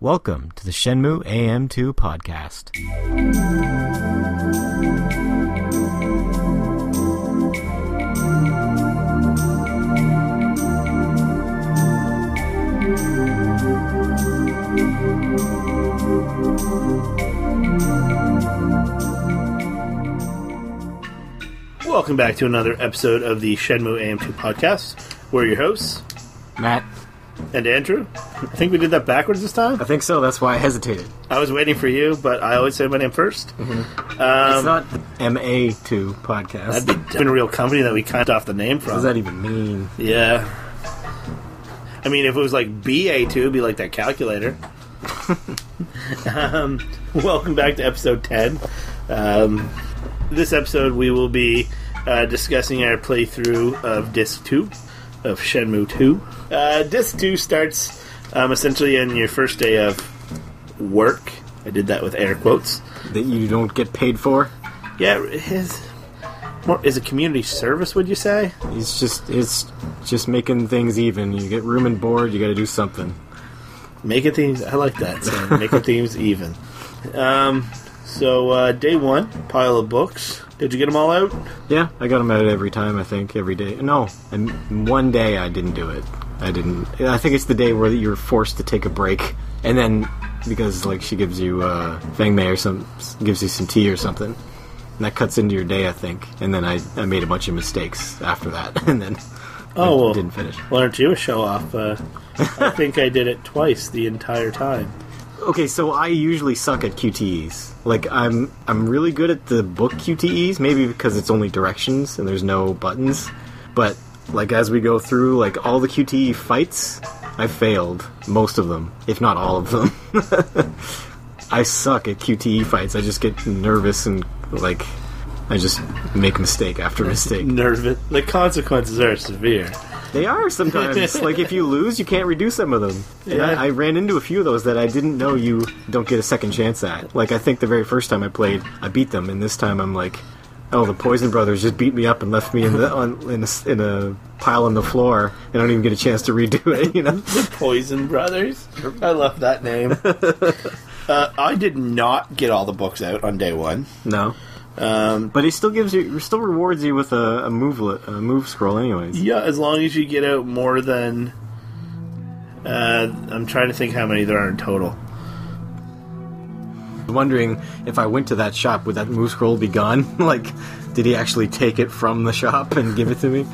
Welcome to the Shenmue AM2 podcast. Welcome back to another episode of the Shenmue AM2 podcast. We're your hosts, Matt. And Andrew. I think we did that backwards this time. I think so, that's why I hesitated. I was waiting for you, but I always say my name first. Mm-hmm. It's not the MA2 podcast. That'd be a real company that we cut off the name from. What does that even mean? Yeah. I mean, if it was like BA2, it'd be like that calculator. Welcome back to episode 10. This episode we will be discussing our playthrough of Disc 2 of Shenmue 2. Disc 2 starts essentially on your first day of work. I did that with air quotes. That you don't get paid for? Yeah, is a community service, would you say? It's just making things even. You get room and board, you gotta do something. Making things, I like that. So making things even. So day one, pile of books. Did you get them all out? Yeah, I got them out every time, I think, every day. No, and one day I didn't do it. I think it's the day where you're forced to take a break, and then, because, like, she gives you, Feng Mei or gives you some tea or something, and that cuts into your day, I think, and then I made a bunch of mistakes after that, and then didn't finish. Well, aren't you a show-off? I think I did it twice the entire time. Okay, so I usually suck at QTEs. Like, I'm really good at the book QTEs, maybe because it's only directions and there's no buttons. But, like, as we go through, like, all the QTE fights, I failed. Most of them, if not all of them. I suck at QTE fights. I just get nervous and, like, I just make mistake after mistake. Nervous. The consequences are severe. They are sometimes. Like, if you lose, you can't redo some of them. Yeah. And I ran into a few of those that I didn't know you don't get a second chance at. Like, I think the very first time I played, I beat them, and this time I'm like, oh, the Poison Brothers just beat me up and left me in a pile on the floor, and I don't even get a chance to redo it, you know? The Poison Brothers? I love that name. I did not get all the books out on day one. No. But he still rewards you with a move scroll anyways. Yeah, as long as you get out more than I'm trying to think how many there are in total. I'm wondering if I went to that shop, would that move scroll be gone? Like, did he actually take it from the shop and give it to me?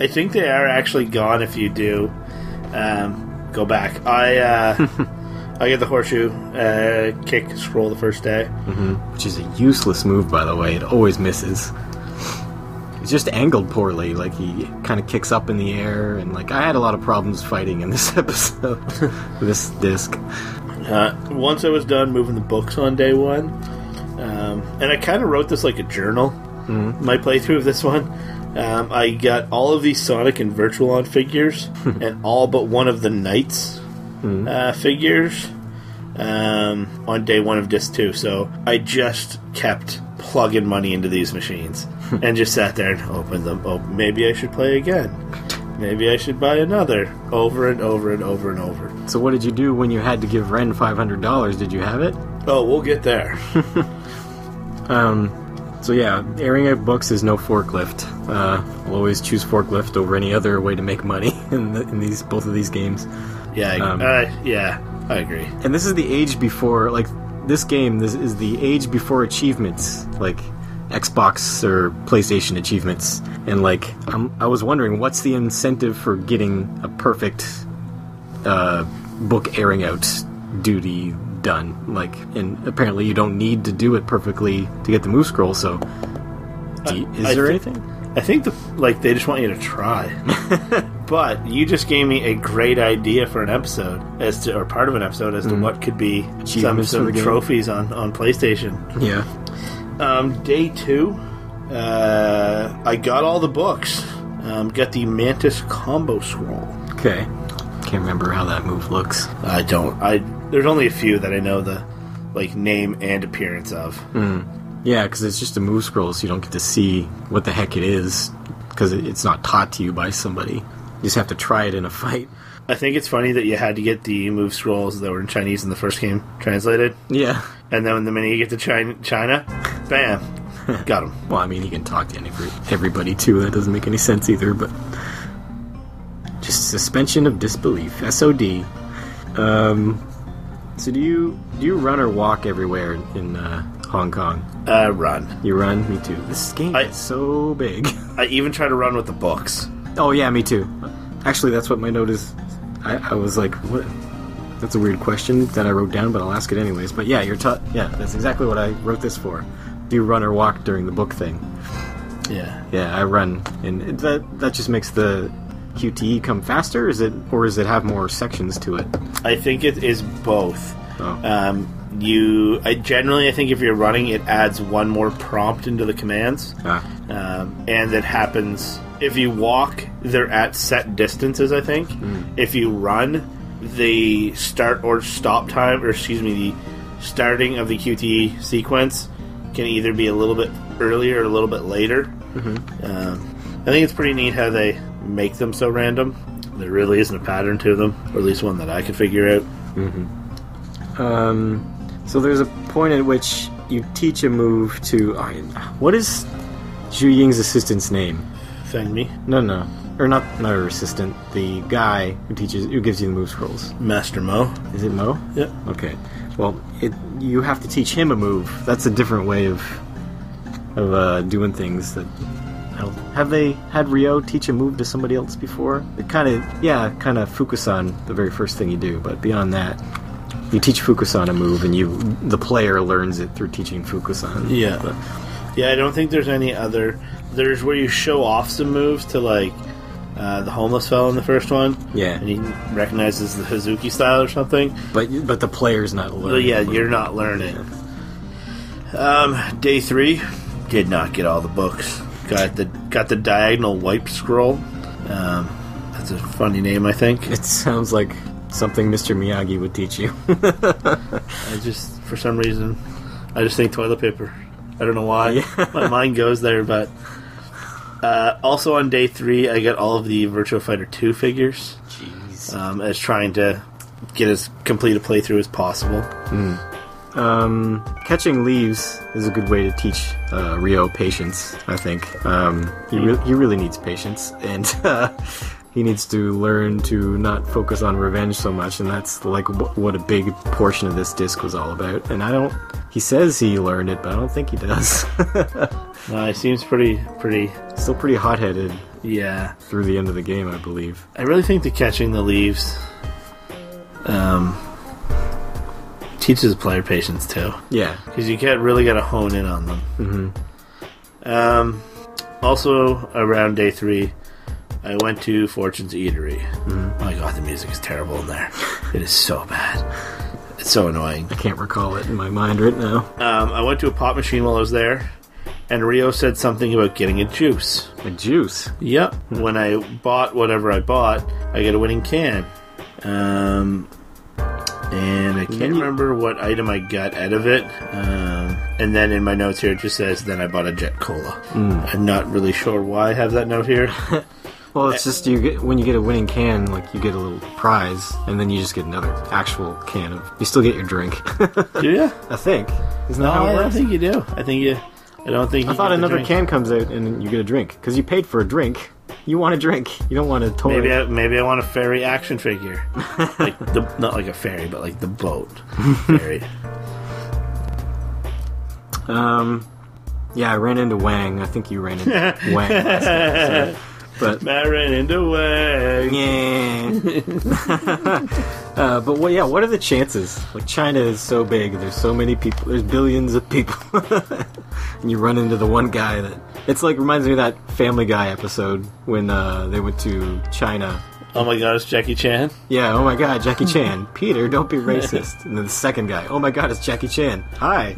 I think they are actually gone if you do go back. I get the horseshoe kick scroll the first day. Mm-hmm. Which is a useless move, by the way. It always misses. It's just angled poorly. Like, he kind of kicks up in the air, and, like, I had a lot of problems fighting in this episode. This disc. Once I was done moving the books on day one, and I kind of wrote this like a journal, my playthrough of this one. I got all of these Sonic and Virtual-On figures, and all but one of the Knights figures on day one of Disc 2. So I just kept plugging money into these machines and just sat there and opened them. Oh, maybe I should play again. Maybe I should buy another. Over and over and over and over. So what did you do when you had to give Ren $500? Did you have it? Oh, we'll get there. So yeah, airing out books is no forklift. We'll always choose forklift over any other way to make money in both of these games. Yeah, I agree. And this is the age before, like, this is the age before achievements, like Xbox or PlayStation achievements. And, like, I was wondering, what's the incentive for getting a perfect book airing out duty done? Like, and apparently you don't need to do it perfectly to get the move scroll, so is there anything? I think they just want you to try. But you just gave me a great idea for an episode, or part of an episode, as to what could be some trophies on PlayStation. Yeah. Day 2, I got all the books. Got the Mantis combo scroll. Okay. Can't remember how that move looks. I don't. There's only a few that I know the name and appearance of. Yeah, because it's just a move scroll, so you don't get to see what the heck it is, because it's not taught to you by somebody. You just have to try it in a fight. I think it's funny that you had to get the move scrolls that were in Chinese in the first game translated. Yeah. And then the minute you get to China, bam, got him. Well, I mean, he can talk to everybody, too. That doesn't make any sense either, but... Just suspension of disbelief. SOD. So do you run or walk everywhere in Hong Kong? Run. You run? Me too. This game is so big. I even try to run with the books. Oh, yeah, me too. Actually, that's what my note is. I was like, what? That's a weird question that I wrote down, but I'll ask it anyways. But yeah, that's exactly what I wrote this for. Do you run or walk during the book thing? Yeah. Yeah, I run. And that just makes the QTE come faster, or does it have more sections to it? I think it is both. Oh. I think if you're running, it adds one more prompt into the commands. And it happens... If you walk, they're at set distances, I think. If you run, the start or stop time, the starting of the QTE sequence can either be a little bit earlier or a little bit later. I think it's pretty neat how they make them so random. There really isn't a pattern to them, or at least one that I could figure out. So there's a point at which you teach a move to... what is Zhu Ying's assistant's name? Feng Mi? No. Or not her assistant. The guy who gives you the move scrolls. Master Mo. Is it Mo? Yep. Okay. Well, you have to teach him a move. That's a different way of doing things. Have they had Ryo teach a move to somebody else before? It kind of Fukusan, the very first thing you do. But beyond that, you teach Fukusan a move, and the player learns it through teaching Fukusan. Yeah. Yeah, I don't think there's any other... There's where you show off some moves to, like, the homeless fellow in the first one. Yeah. And he recognizes the Hazuki style or something. But the player's not learning. But yeah, you're not learning. Day 3, did not get all the books. Got the diagonal wipe scroll. That's a funny name, I think. It sounds like something Mr. Miyagi would teach you. For some reason, I just think toilet paper. I don't know why. Yeah. My mind goes there, but... also on day 3, I got all of the Virtua Fighter 2 figures. Jeez. As trying to get as complete a playthrough as possible. Catching leaves is a good way to teach Ryo patience, I think. He really needs patience, and he needs to learn to not focus on revenge so much, and that's like what a big portion of this disc was all about. And he says he learned it, but I don't think he does. He seems pretty... Still pretty hot-headed. Yeah. Through the end of the game, I believe. I really think that catching the leaves teaches player patience, too. Yeah. Because you really got to hone in on them. Also, around day 3, I went to Fortune's Eatery. Oh my god, the music is terrible in there. It is so bad. It's so annoying. I can't recall it in my mind right now. I went to a pop machine while I was there, and Ryo said something about getting a juice. A juice? Yep. When I bought whatever I bought, I get a winning can. And I can't remember what item I got out of it. And then in my notes here it just says, then I bought a Jet Cola. I'm not really sure why I have that note here. Well, it's just when you get a winning can, like you get a little prize, and then you just get another actual can of. You still get your drink. Do you? I think. Isn't that how it works? I don't think you do. I thought another can comes out and you get a drink because you paid for a drink. You want a drink. You don't want a toy. Maybe I want a fairy action figure, not like a fairy, but like the boat fairy. Yeah, I ran into Wang. I think you ran into Wang last time. But I ran into Wang. Yeah. But what are the chances? Like, China is so big. There's so many people. There's billions of people. And you run into the one guy that... It's like, reminds me of that Family Guy episode when they went to China. Oh my god, it's Jackie Chan? Yeah, oh my god, Jackie Chan. Peter, don't be racist. And then the second guy, oh my god, it's Jackie Chan. Hi.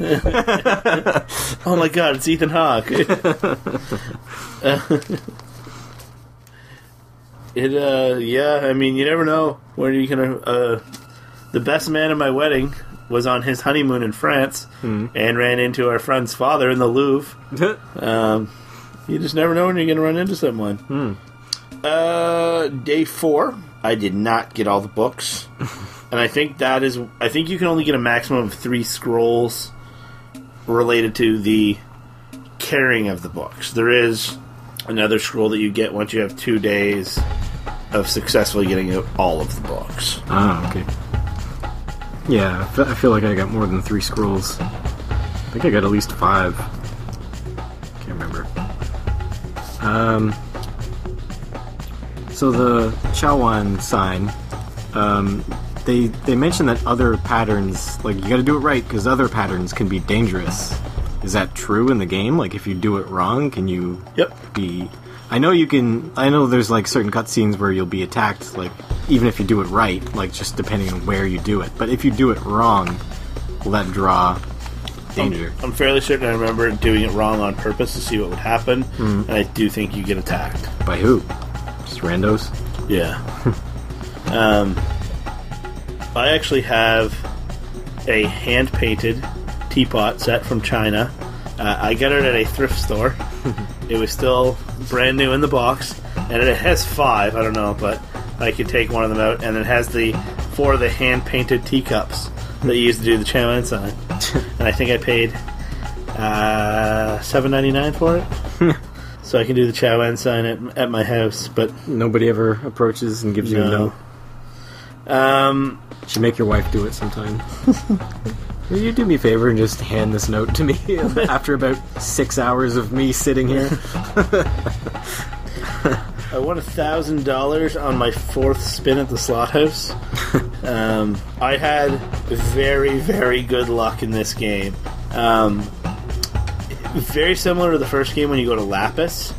Oh my god, it's Ethan Hawke. I mean, you never know where you're gonna... the best man at my wedding was on his honeymoon in France and ran into our friend's father in the Louvre. You just never know when you're gonna run into someone. Day 4, I did not get all the books. And I think you can only get a maximum of 3 scrolls related to the carrying of the books. There is another scroll that you get once you have 2 days of successfully getting out all of the books. Ah, okay. Yeah, I feel like I got more than 3 scrolls. I think I got at least 5. Can't remember. So the Chawan sign, they mention that other patterns, like, you gotta do it right, because other patterns can be dangerous. Is that true in the game? Like, if you do it wrong, can you be... I know there's, like, certain cutscenes where you'll be attacked, like, even if you do it right, like, just depending on where you do it. But if you do it wrong, will that draw danger? I'm fairly certain I remember doing it wrong on purpose to see what would happen, and I do think you get attacked. By who? Just randos? Yeah. I actually have a hand-painted teapot set from China. I got it at a thrift store. It was still brand new in the box, and it has 5, I don't know, but I could take one of them out, and it has 4 of the hand-painted teacups that you used to do the Chowan sign. And I think I paid $7.99 for it. So I can do the Chowan sign at my house, but... Nobody ever approaches and gives you a note? Should make your wife do it sometime. Will you do me a favor and just hand this note to me after about 6 hours of me sitting here? I won $1,000 on my 4th spin at the slot house. I had very, very good luck in this game. Very similar to the first game when you go to Lapis.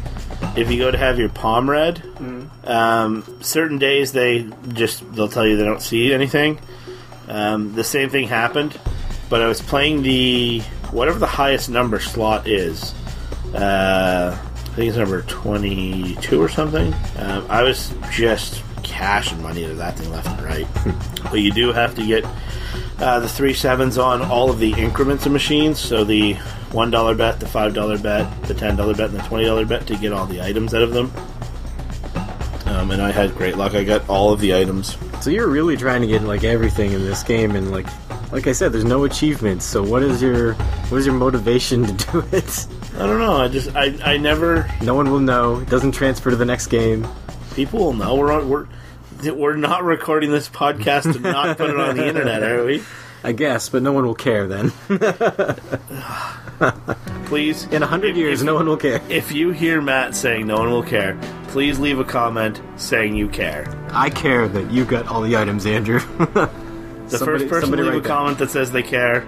If you go to have your palm read, certain days they'll tell you they don't see anything. The same thing happened, but I was playing whatever the highest number slot is. I think it's number 22 or something. I was just cashing money to that thing left and right. But you do have to get the 3 sevens on all of the increments of machines, so the $1 bet, the $5 bet, the $10 bet, and the $20 bet to get all the items out of them. And I had great luck. I got all of the items. So you're really trying to get like everything in this game, and like I said, there's no achievements. So what is your motivation to do it? I don't know. I never. No one will know. It doesn't transfer to the next game. People will know. We're not recording this podcast to not put it on the internet, are we? I guess, but no one will care then. Please, in 100 years, no one will care. If you hear Matt saying no one will care, please leave a comment saying you care. I care that you got all the items, Andrew. The first person to leave a comment that says they care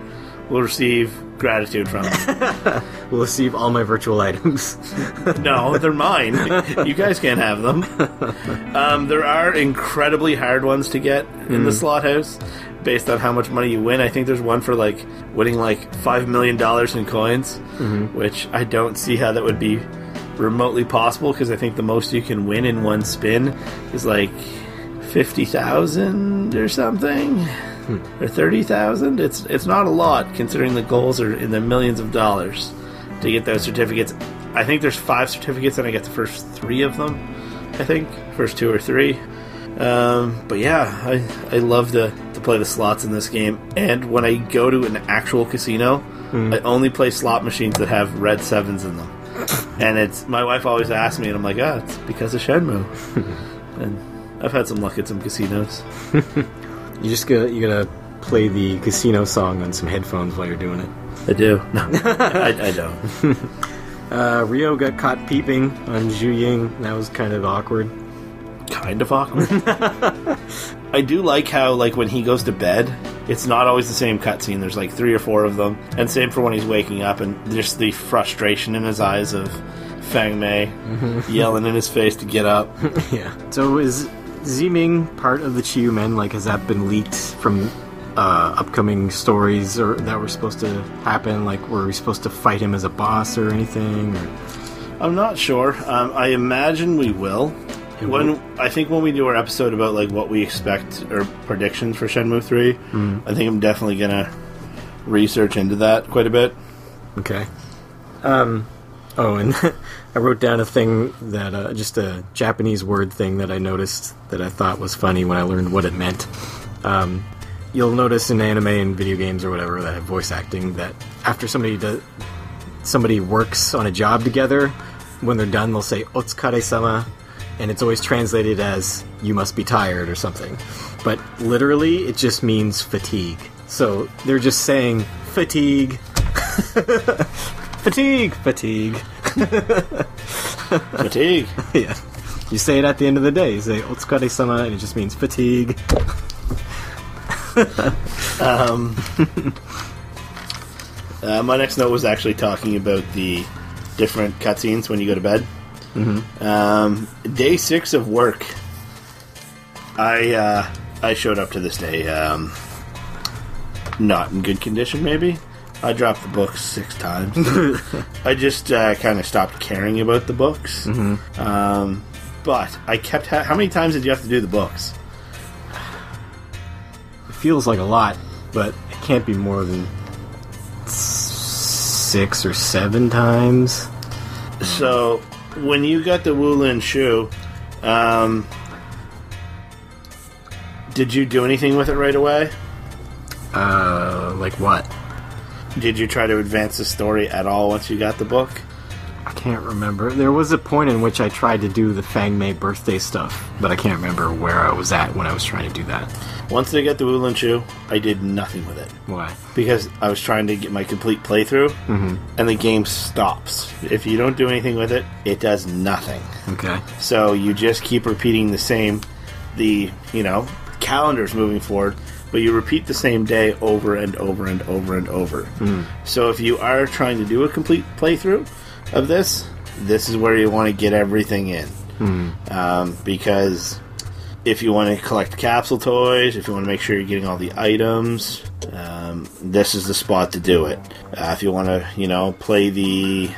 will receive gratitude from them. Will receive all my virtual items. No, they're mine. You guys can't have them. There are incredibly hard ones to get in the slot house based on how much money you win. I think there's one for like winning like $5 million in coins, which I don't see how that would be remotely possible, because I think the most you can win in one spin is like 50,000 or something, or 30,000. It's not a lot considering the goals are in the millions of dollars to get those certificates. I think there's 5 certificates, and I get the first 3 of them. I think first 2 or 3. But yeah, I love to play the slots in this game. And when I go to an actual casino, I only play slot machines that have red 7s in them. And my wife always asks me, and I'm like, it's because of Shenmue. And I've had some luck at some casinos. You gotta play the casino song on some headphones while you're doing it. I do. No, I don't. Rio got caught peeping on Zhu Ying. That was kind of awkward. Kind of awkward. I do like how, like, when he goes to bed, it's not always the same cutscene. There's like 3 or 4 of them, and same for when he's waking up, and just the frustration in his eyes of Fang Mei yelling in his face to get up. Yeah. So is Ziming part of the Chiyu Men? Like, has that been leaked from upcoming stories or that were supposed to happen? Like, were we supposed to fight him as a boss or anything? Or? I'm not sure. I imagine we will. I think when we do our episode about like what we expect or predictions for Shenmue 3, I think I'm definitely gonna research into that quite a bit. Okay. Oh, and I wrote down a thing that, just a Japanese word thing that I noticed that I thought was funny when I learned what it meant. You'll notice in anime and video games or whatever that have voice acting that after somebody works on a job together, when they're done they'll say "Otsukare-sama," and it's always translated as "you must be tired" or something. But literally, it just means fatigue. So they're just saying fatigue. Fatigue! Fatigue! Fatigue! Yeah. You say it at the end of the day. You say, Otsukare-sama, and it just means fatigue. My next note was actually talking about the different cutscenes when you go to bed. Mm-hmm. Day 6 of work, I showed up to this day not in good condition, maybe. I dropped the books 6 times. I just kind of stopped caring about the books. Mm-hmm. But I kept... how many times did you have to do the books? It feels like a lot, but it can't be more than 6 or 7 times. So, when you got the Wulin Shoe, did you do anything with it right away? Like what? Did you try to advance the story at all once you got the book? I can't remember. There was a point in which I tried to do the Fang Mei birthday stuff, but I can't remember where I was at when I was trying to do that. Once I got the Wulin Shoe, I did nothing with it. Why? Because I was trying to get my complete playthrough, mm-hmm. and the game stops. If you don't do anything with it, it does nothing. Okay. So you just keep repeating calendars moving forward, but you repeat the same day over and over and over and over. Mm. So if you are trying to do a complete playthrough of this is where you want to get everything in. Mm. Because if you want to collect capsule toys, if you want to make sure you're getting all the items, this is the spot to do it. If you want to, play the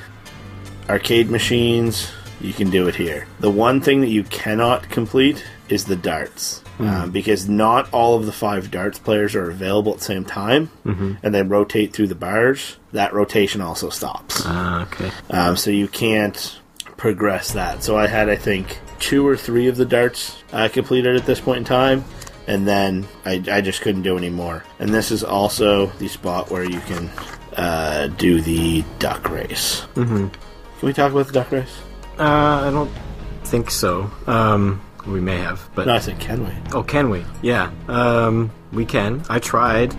arcade machines, you can do it here. The one thing that you cannot complete is the darts. Because not all of the 5 darts players are available at the same time, mm-hmm. and they rotate through the bars. That rotation also stops. Okay. So you can't progress that. So I had, I think, 2 or 3 of the darts completed at this point in time, and then I just couldn't do any more. And this is also the spot where you can do the duck race. Mm-hmm. Can we talk about the duck race? I don't think so. We may have, but... No, I said, can we? Oh, can we? Yeah. We can. I tried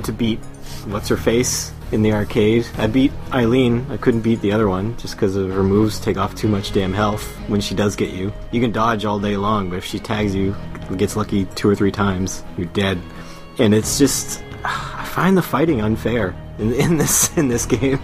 to beat What's-Her-Face in the arcade. I beat Eileen. I couldn't beat the other one, just because her moves take off too much damn health when she does get you. You can dodge all day long, but if she tags you, gets lucky 2 or 3 times, you're dead. And it's just... I find the fighting unfair in this game.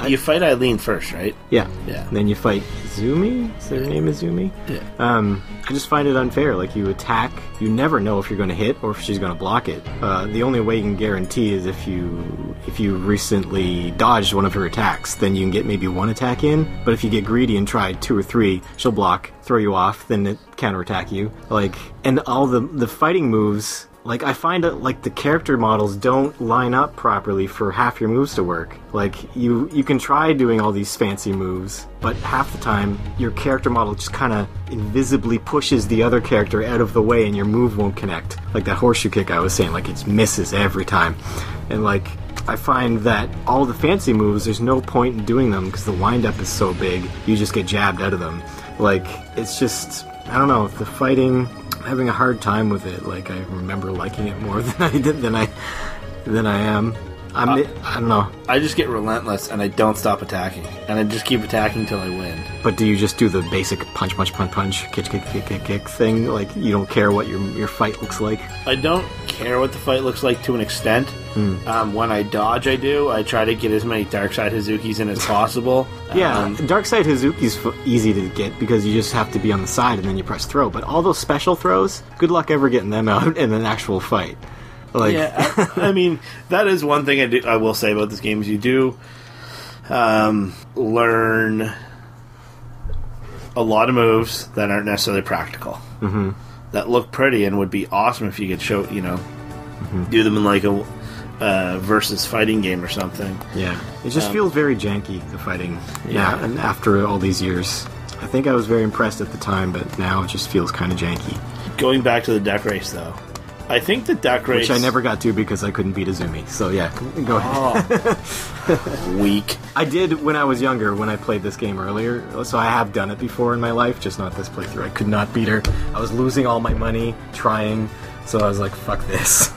You fight Eileen first, right? Yeah. Yeah. And then you fight Izumi? Is their name Izumi? Yeah. I just find it unfair. Like, you attack, you never know if you're going to hit or if she's going to block it. The only way you can guarantee is if you recently dodged one of her attacks, then you can get maybe 1 attack in. But if you get greedy and try 2 or 3, she'll block, throw you off, then it counterattack you. Like, and all the fighting moves... Like, I find that, like, the character models don't line up properly for half your moves to work. Like, you can try doing all these fancy moves, but half the time, your character model just kind of invisibly pushes the other character out of the way and your move won't connect. Like that horseshoe kick I was saying, like, it misses every time. And, like, I find that all the fancy moves, there's no point in doing them because the wind-up is so big, you just get jabbed out of them. Like, it's just... I don't know, the fighting... I'm having a hard time with it. Like, I remember liking it more than I did than I am. I don't know. I just get relentless and I don't stop attacking, and I just keep attacking till I win. But do you just do the basic punch, kick thing? Like, you don't care what your fight looks like? I don't care what the fight looks like to an extent. When I dodge, I do. I try to get as many Darkside Hazukis in as possible. Yeah, Darkside Hazuki's easy to get because you just have to be on the side and then you press throw. But all those special throws, good luck ever getting them out in an actual fight. Like, yeah, I mean, that is one thing I will say about this game is you do learn a lot of moves that aren't necessarily practical. Mm-hmm. That look pretty and would be awesome if you could show, do them in like versus fighting game or something. Yeah, it just feels very janky, the fighting. Yeah, and after all these years, I think I was very impressed at the time, but now it just feels kind of janky. Going back to the duck race, though, I think the duck race... Which I never got to because I couldn't beat Izumi. So yeah, go ahead. Oh. Weak. I did when I was younger, when I played this game earlier. So I have done it before in my life, just not this playthrough. I could not beat her. I was losing all my money trying, so I was like, fuck this.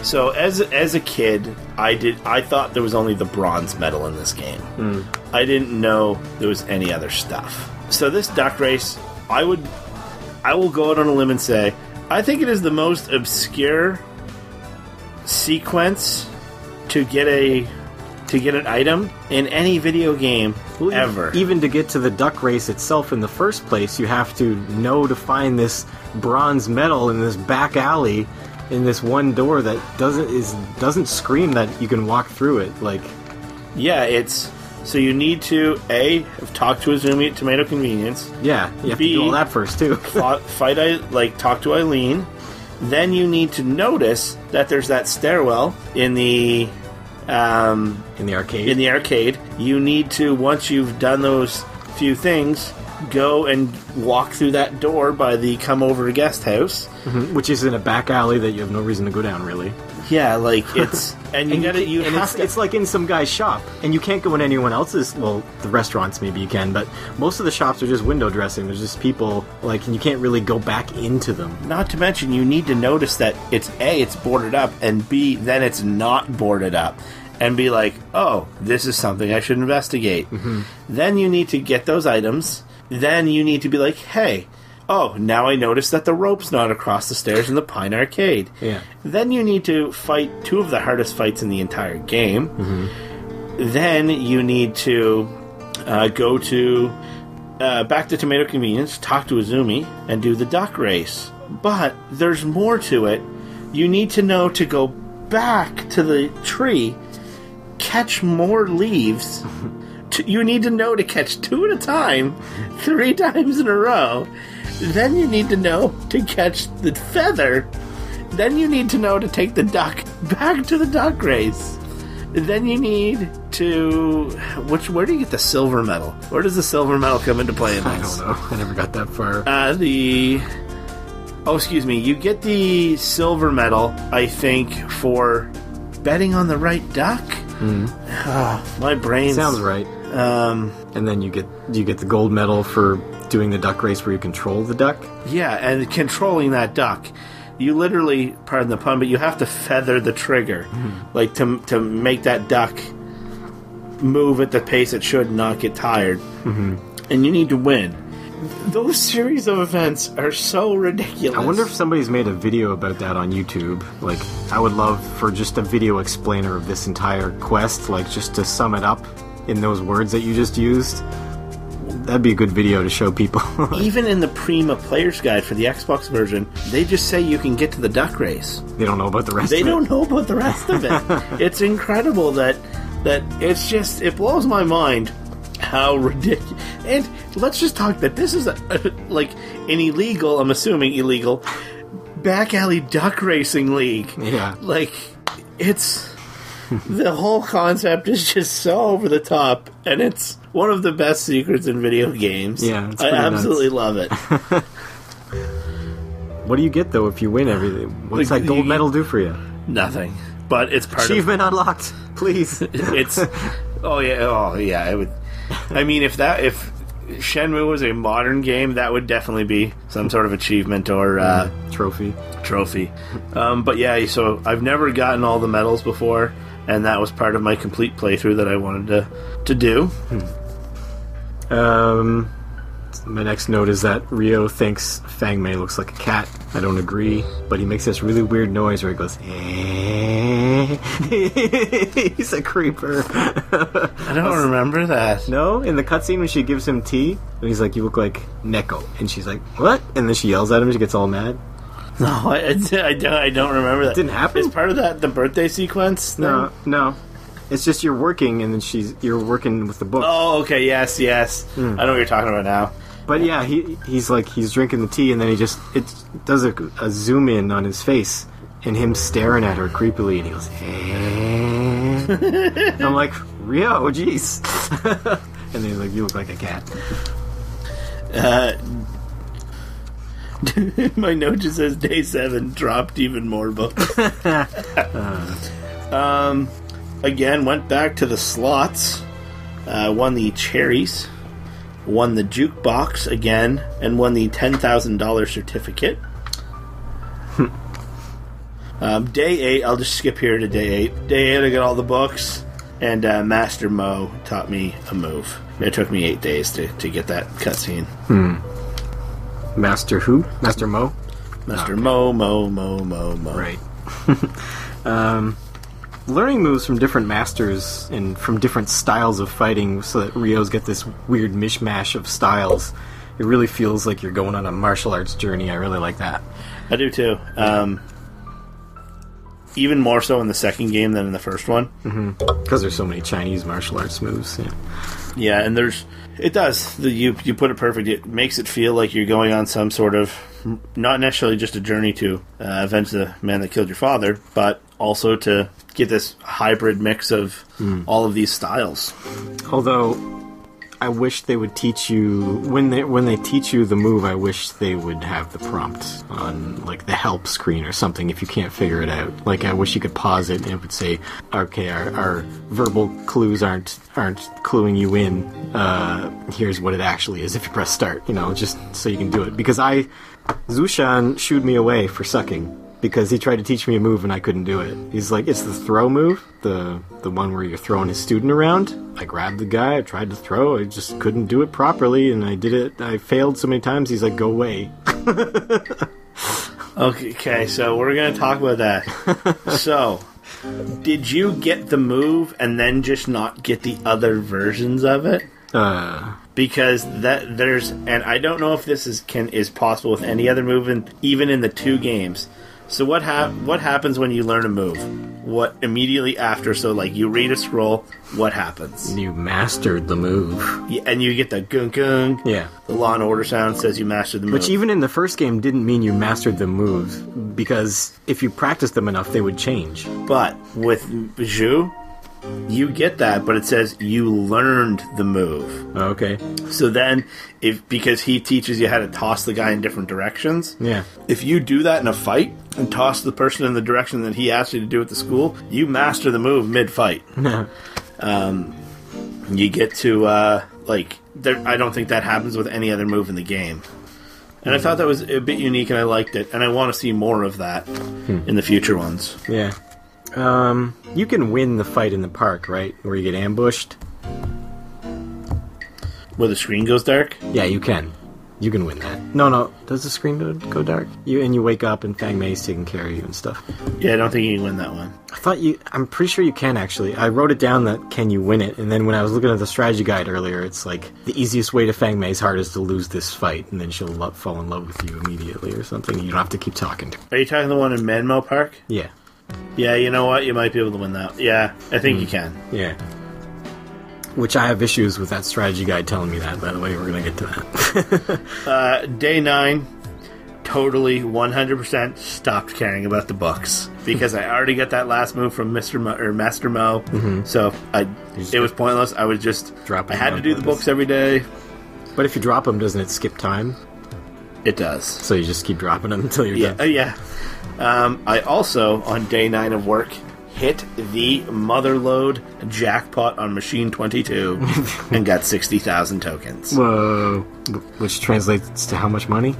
So as a kid, I thought there was only the bronze medal in this game. I didn't know there was any other stuff. So this duck race, I will go out on a limb and say, I think it is the most obscure sequence to get an item in any video game ever. Even to get to the duck race itself in the first place, you have to know to find this bronze medal in this back alley in this one door that doesn't scream that you can walk through it. Like, yeah, it's so you need to talk to Izumi at Tomato Convenience. Yeah, you have to do all that first too. Talk to Eileen. Then you need to notice that there's that stairwell in the arcade. In the arcade, you need to, once you've done those few things, go and walk through that door by the come over guest house, which is in a back alley that you have no reason to go down, really. Yeah, like it's it's like in some guy's shop, and you can't go in anyone else's. Well, the restaurants maybe you can, but most of the shops are just window dressing. There's just people and you can't really go back into them. Not to mention, you need to notice that it's boarded up, and B, then it's not boarded up, and be like, oh, this is something I should investigate. Then you need to get those items. Then you need to be like, hey, oh, now I notice that the rope's not across the stairs in the Pine Arcade. Yeah. Then you need to fight two of the hardest fights in the entire game. Then you need to go to back to Tomato Convenience, talk to Izumi, and do the duck race. But there's more to it. You need to know to go back to the tree, catch more leaves. You need to know to catch 2 at a time, 3 times in a row. Then you need to know to catch the feather. Then you need to know to take the duck back to the duck race. Then you need to... Where do you get the silver medal? Where does the silver medal come into play in this? I don't know. I never got that far. You get the silver medal, I think, for betting on the right duck. My brain sounds right. And then you get the gold medal for doing the duck race where you control the duck. Yeah, and controlling that duck, you literally, pardon the pun, but you have to feather the trigger, like to make that duck move at the pace it should, not get tired. And you need to win. Those series of events are so ridiculous. I wonder if somebody's made a video about that on YouTube. Like, I would love for just a video explainer of this entire quest, like just to sum it up in those words that you just used. That'd be a good video to show people. Even in the Prima Player's Guide for the Xbox version, they just say you can get to the duck race. They don't know about the rest of it. They don't know about the rest of it. It's incredible that it's just... It blows my mind how ridiculous... And let's just talk that this is an illegal, I'm assuming illegal, back alley duck racing league. Yeah. Like, it's... The whole concept is just so over the top, and it's one of the best secrets in video games. Yeah, it's I absolutely love it. What do you get, though, if you win everything? What's that gold medal do for you? Nothing. But it's part Achievement unlocked, please. It's... Oh, yeah, it would... I mean, if Shenmue was a modern game, that would definitely be some sort of achievement or... Trophy. But yeah, so I've never gotten all the medals before, and that was part of my complete playthrough that I wanted to do. My next note is that Ryo thinks Fang Mei looks like a cat. I don't agree, but he makes this really weird noise where he goes, he's a creeper. I don't remember that. No? In the cutscene when she gives him tea, and he's like, you look like Neko. And she's like, what? And then she yells at him and she gets all mad. No, I don't remember that. It didn't happen? Is part of that the birthday sequence thing? No. It's just you're working, and then you're working with the book. Oh, okay, yes. I know what you're talking about now. But yeah, he's drinking the tea, and then it does a zoom in on his face, and him staring at her creepily, and he goes, hey. I'm like, Rio, jeez. And then he's like, you look like a cat. My note just says day 7 dropped even more books. Again, went back to the slots, won the cherries, won the jukebox again, and won the $10,000 certificate. Day 8, I'll just skip here to day 8. Day 8, I got all the books, and Master Mo taught me a move. It took me 8 days to get that cutscene. Master who? Master Mo? Master Mo. Right. Learning moves from different masters and from different styles of fighting so that Rio's get this weird mishmash of styles. It really feels like you're going on a martial arts journey. I really like that. I do too. Even more so in the second game than in the first one. Because there's so many Chinese martial arts moves. Yeah, and it does. You put it perfect. It makes it feel like you're going on some sort of, not necessarily just a journey to avenge the man that killed your father, but also to get this hybrid mix of all of these styles. Although, I wish they would teach you, when they teach you the move, I wish they would have the prompt on, like, the help screen or something if you can't figure it out. Like, I wish you could pause it and it would say, okay, our verbal clues aren't cluing you in. Here's what it actually is if you press start, just so you can do it. Because Zushan shooed me away for sucking. Because he tried to teach me a move and I couldn't do it. He's like, it's the throw move, the one where you're throwing his student around. I grabbed the guy, I tried to throw, I just couldn't do it properly, and I failed so many times, he's like, go away. Okay, so we're going to talk about that. So, did you get the move and then just not get the other versions of it? Because and I don't know if this is possible with any other move, even in the 2 games. So what happens when you learn a move? What immediately after? So like you read a scroll, what happens? You mastered the move. Yeah, and you get the gung gung. Yeah. The Law and Order sound says you mastered the move. Which even in the first game didn't mean you mastered the moves, because if you practiced them enough, they would change. But with Zhu, you get that, but it says you learned the move. Okay. So then, because he teaches you how to toss the guy in different directions, yeah. If you do that in a fight and toss the person in the direction that he asked you to do at the school, you master the move mid-fight. You get to, I don't think that happens with any other move in the game. And I thought that was a bit unique, and I liked it, and I want to see more of that in the future ones. Yeah. You can win the fight in the park, right? Where you get ambushed. Where the screen goes dark? Yeah, you can. You can win that. No. Does the screen go dark? You wake up and Fang Mei's taking care of you and stuff. Yeah, I don't think you can win that one. I'm pretty sure you can, actually. I wrote it down that can you win it, and then when I was looking at the strategy guide earlier, it's like the easiest way to Fang Mei's heart is to lose this fight, and then she'll fall in love with you immediately or something. You don't have to keep talking to her. Are you talking the one in Menmo Park? Yeah. Yeah, you know what? You might be able to win that. Yeah, I think you can. Yeah. Which I have issues with that strategy guide telling me that, by the way. We're going to get to that. Day 9, totally 100% stopped caring about the books. Because I already got that last move from Master Mo. So it was pointless. I was just... I had to do the books every day. But if you drop them, doesn't it skip time? It does. So you just keep dropping them until you're done? Yeah. I also, on day 9 of work, hit the Motherlode jackpot on Machine 22 and got 60,000 tokens. Whoa. Which translates to how much money?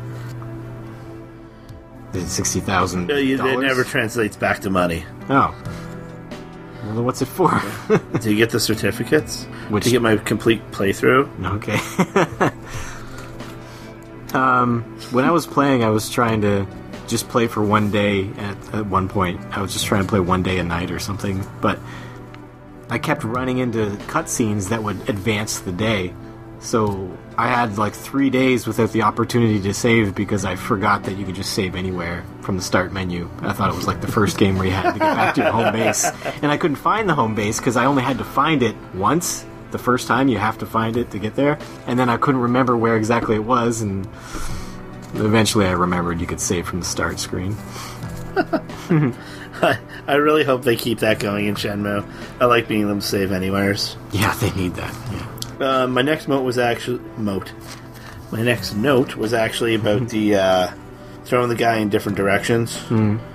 Is it $60,000? It never translates back to money. Oh. Well, then what's it for? To get the certificates? To get my complete playthrough? Okay. When I was playing, I was trying to just play for one day at one point. I was just trying to play one day a night or something, but I kept running into cutscenes that would advance the day. So I had like 3 days without the opportunity to save because I forgot that you could just save anywhere from the start menu. I thought it was like the first game where you had to get back to your home base. And I couldn't find the home base because I only had to find it once. The first time you have to find it to get there. And then I couldn't remember where exactly it was, and eventually I remembered you could save from the start screen. I really hope they keep that going in Shenmue. I like being able to save anywheres. Yeah, they need that. Yeah. My next note was actually My next note was actually about the throwing the guy in different directions. Alright.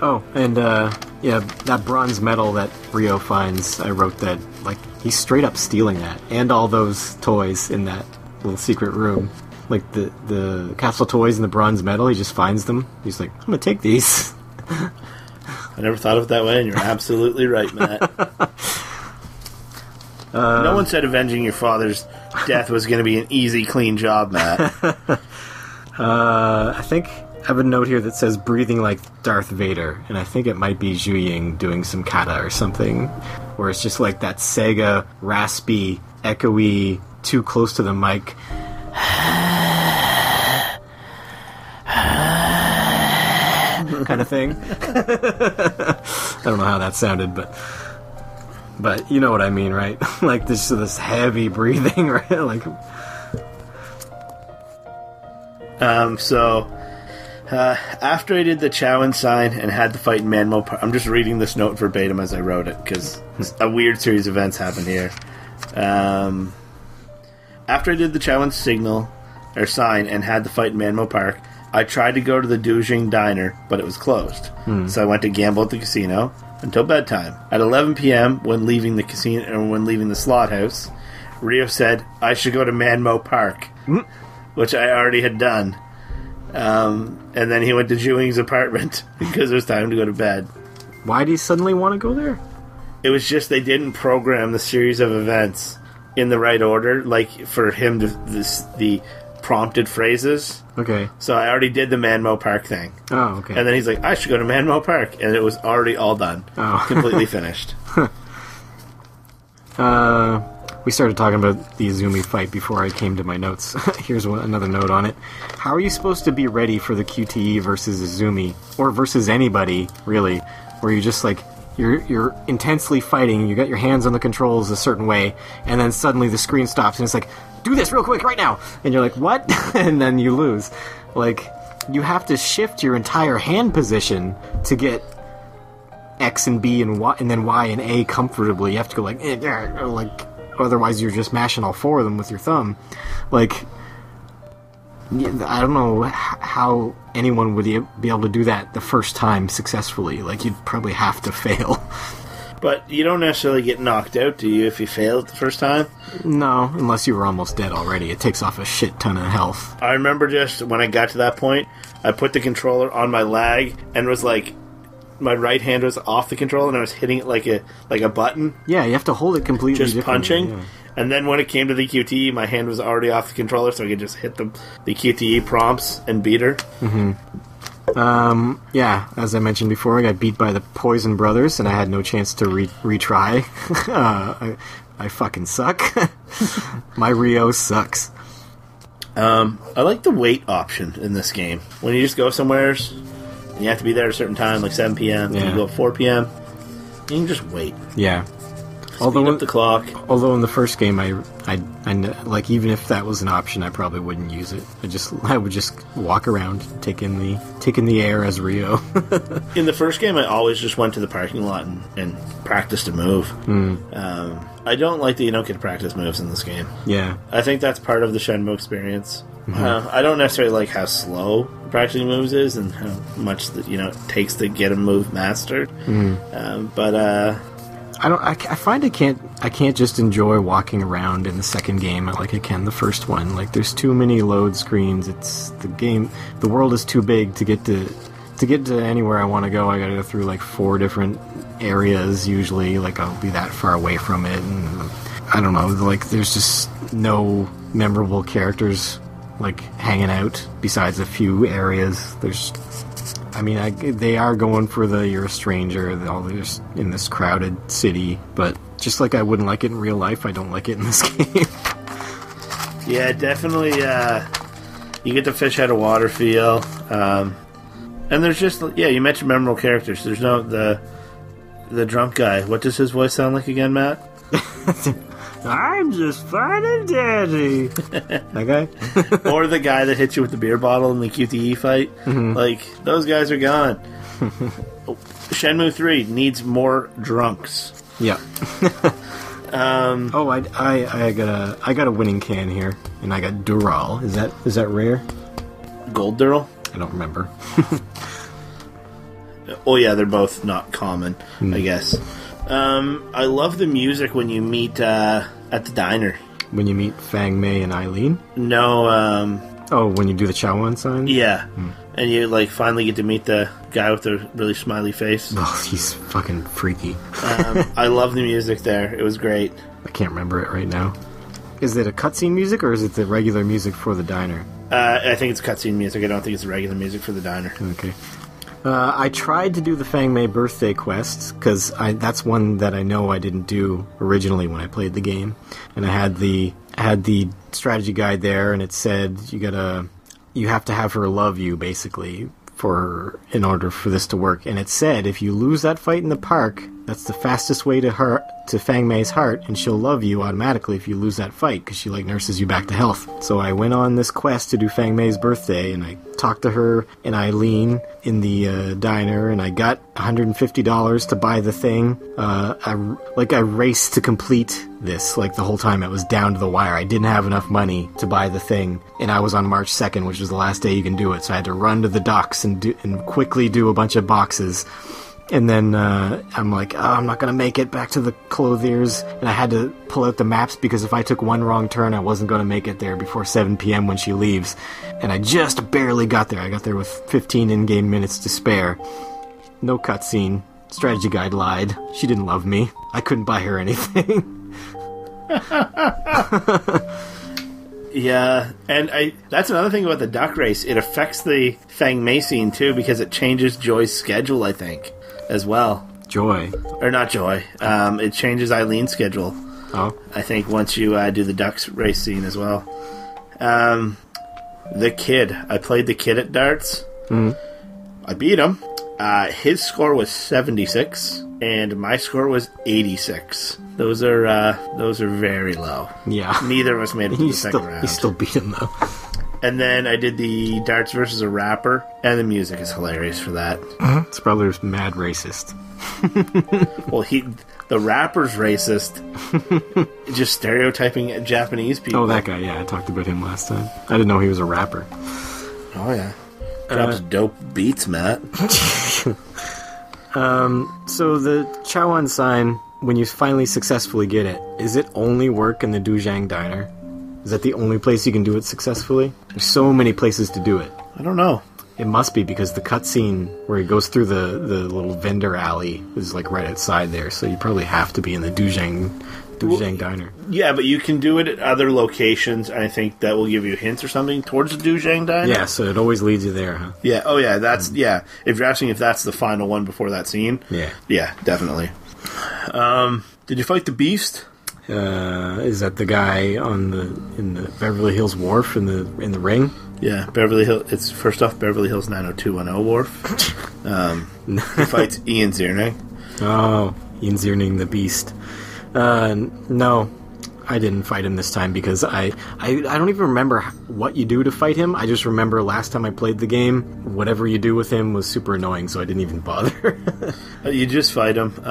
Oh, and that bronze medal that Rio finds, I wrote that, like, he's straight up stealing that. And all those toys in that little secret room. Like, the castle toys and the bronze medal, he just finds them. He's like, I'm gonna take these. I never thought of it that way, and you're absolutely right, Matt. No one said avenging your father's death was going to be an easy, clean job, Matt. I think I have a note here that says breathing like Darth Vader, and I think it might be Zhu Ying doing some kata or something, where it's just like that Sega, raspy, echoey, too close to the mic. kind of thing. I don't know how that sounded, but you know what I mean, right? Like this heavy breathing, right? Like after I did the Chowan sign and had the fight in Manmo Park, I'm just reading this note verbatim as I wrote it because a weird series of events happened here. After I did the Chowan signal or sign and had the fight in Manmo Park, I tried to go to the Dujing Diner, but it was closed. So I went to gamble at the casino until bedtime. At 11 p.m., when leaving the casino or when leaving the slot house, Rio said I should go to Manmo Park, which I already had done. And then he went to Zhu apartment because it was time to go to bed. Why do you suddenly want to go there? It was just they didn't program the series of events in the right order, like for him to the prompted phrases. Okay. So I already did the Manmo Park thing. Oh, okay. And then he's like, I should go to Manmo Park. And it was already all done. Oh. Completely finished. We started talking about the Izumi fight before I came to my notes. Here's another note on it. How are you supposed to be ready for the QTE versus Izumi? Or versus anybody, really? Where you just like, you're intensely fighting, you got your hands on the controls a certain way, and then suddenly the screen stops and it's like, do this real quick right now! And you're like, what? And then you lose. Like, you have to shift your entire hand position to get X and B and Y, and then Y and A comfortably. You have to go like, or like, otherwise you're just mashing all four of them with your thumb. Like, I don't know how anyone would be able to do that the first time successfully. Like, you'd probably have to fail. But you don't necessarily get knocked out, do you, if you fail it the first time? No, unless you were almost dead already. It takes off a shit ton of health. I remember just when I got to that point, I put the controller on my leg and was like, my right hand was off the controller and I was hitting it like a button. Yeah, you have to hold it completely just punching. Yeah. And then when it came to the QTE, my hand was already off the controller, so I could just hit the QTE prompts and beat her. Yeah, as I mentioned before, I got beat by the Poison Brothers, and I had no chance to retry. I fucking suck. My Rio sucks. I like the wait option in this game. When you just go somewhere, and you have to be there at a certain time, like 7 p.m., and you go at 4 p.m., you can just wait. Yeah. Speed up the clock. Although in the first game, I like, even if that was an option, I probably wouldn't use it. I would just walk around, take in the air as Rio. In the first game, I always just went to the parking lot and practiced a move. I don't like that you don't get to practice moves in this game. Yeah, I think that's part of the Shenmue experience. I don't necessarily like how slow practicing moves is and how much it takes to get a move mastered. But I find I can't just enjoy walking around in the second game like I can the first one. Like, there's too many load screens. The world is too big to get to anywhere I want to go. I gotta go through like 4 different areas usually. Like, I'll be that far away from it, and I don't know. Like, there's just no memorable characters like hanging out besides a few areas. They are going for you're a stranger, all this in this crowded city, but just like I wouldn't like it in real life, I don't like it in this game. Yeah, definitely, you get the fish out of water feel, and there's just, you mentioned memorable characters. There's no, the drunk guy, what does his voice sound like again, Matt? I'm just fine and dandy. That guy? Or the guy that hits you with the beer bottle in the QTE fight. Mm-hmm. Like, those guys are gone. Shenmue 3 needs more drunks. Yeah. I got a winning can here, and I got Dural. Is that rare? Gold Durl? I don't remember. Oh yeah, they're both not common, I guess. I love the music when you meet at the diner. When you meet Fang Mei and Eileen? No, when you do the Chawan sign? yeah. And you, like, finally get to meet the guy with the really smiley face. Oh, he's fucking freaky. I love the music there. It was great. I can't remember it right now. Is it a cutscene music, or is it the regular music for the diner? I think it's cutscene music. I don't think it's regular music for the diner. Okay. I tried to do the Fang Mei birthday quest, because that's one that I know I didn't do originally when I played the game. And I had the strategy guide there, and it said you have to have her love you, basically, in order for this to work. And it said if you lose that fight in the park, that's the fastest way to Fang Mei's heart, and she'll love you automatically if you lose that fight, because she, like, nurses you back to health. So I went on this quest to do Fang Mei's birthday, and I talked to her and Eileen in the diner, and I got $150 to buy the thing. I raced to complete this, like, the whole time. It was down to the wire. I didn't have enough money to buy the thing, and I was on March 2nd, which was the last day you can do it, so I had to run to the docks and quickly do a bunch of boxes. And then I'm like, I'm not going to make it back to the clothiers. And I had to pull out the maps, because if I took one wrong turn, I wasn't going to make it there before 7 p.m. when she leaves. And I just barely got there. I got there with 15 in-game minutes to spare. No cutscene. Strategy guide lied. She didn't love me. I couldn't buy her anything. Yeah, and that's another thing about the duck race. It affects the Fang Mei scene, too, because it changes Joy's schedule, I think, as well. Joy? Or not Joy. It changes Eileen's schedule. Oh. I think once you do the ducks race scene as well. The kid. I played the kid at darts. Mm. I beat him. His score was 76, and my score was 86. Those are very low. Yeah. Neither of us made it to the second round. You still beat him, though. And then I did the darts versus a rapper, and the music is hilarious for that. His brother's mad racist. Well, the rapper's racist, just stereotyping Japanese people. Oh, that guy, yeah, I talked about him last time. I didn't know he was a rapper. Oh, yeah. Drops dope beats, Matt. So the Chawan sign, when you finally successfully get it, is it only work in the Duzhang Diner? Is that the only place you can do it successfully? There's so many places to do it. I don't know. It must be, because the cutscene where he goes through the little vendor alley is, like, right outside there, so you probably have to be in the Duzhang Diner. Yeah, but you can do it at other locations, and I think that will give you hints or something towards the Duzhang Diner. Yeah, so it always leads you there, huh? Yeah, oh yeah, that's, yeah. If you're asking if that's the final one before that scene. Yeah. Yeah, definitely. Did you fight the Beast? Is that the guy in the Beverly Hills Wharf in the ring? Yeah, Beverly Hills. It's first off Beverly Hills 90210 Wharf. He fights Ian Zierning. Oh, Ian Zierning, the Beast. No, I didn't fight him this time, because I don't even remember what you do to fight him. I just remember last time I played the game, whatever you do with him was super annoying, so I didn't even bother. You just fight him.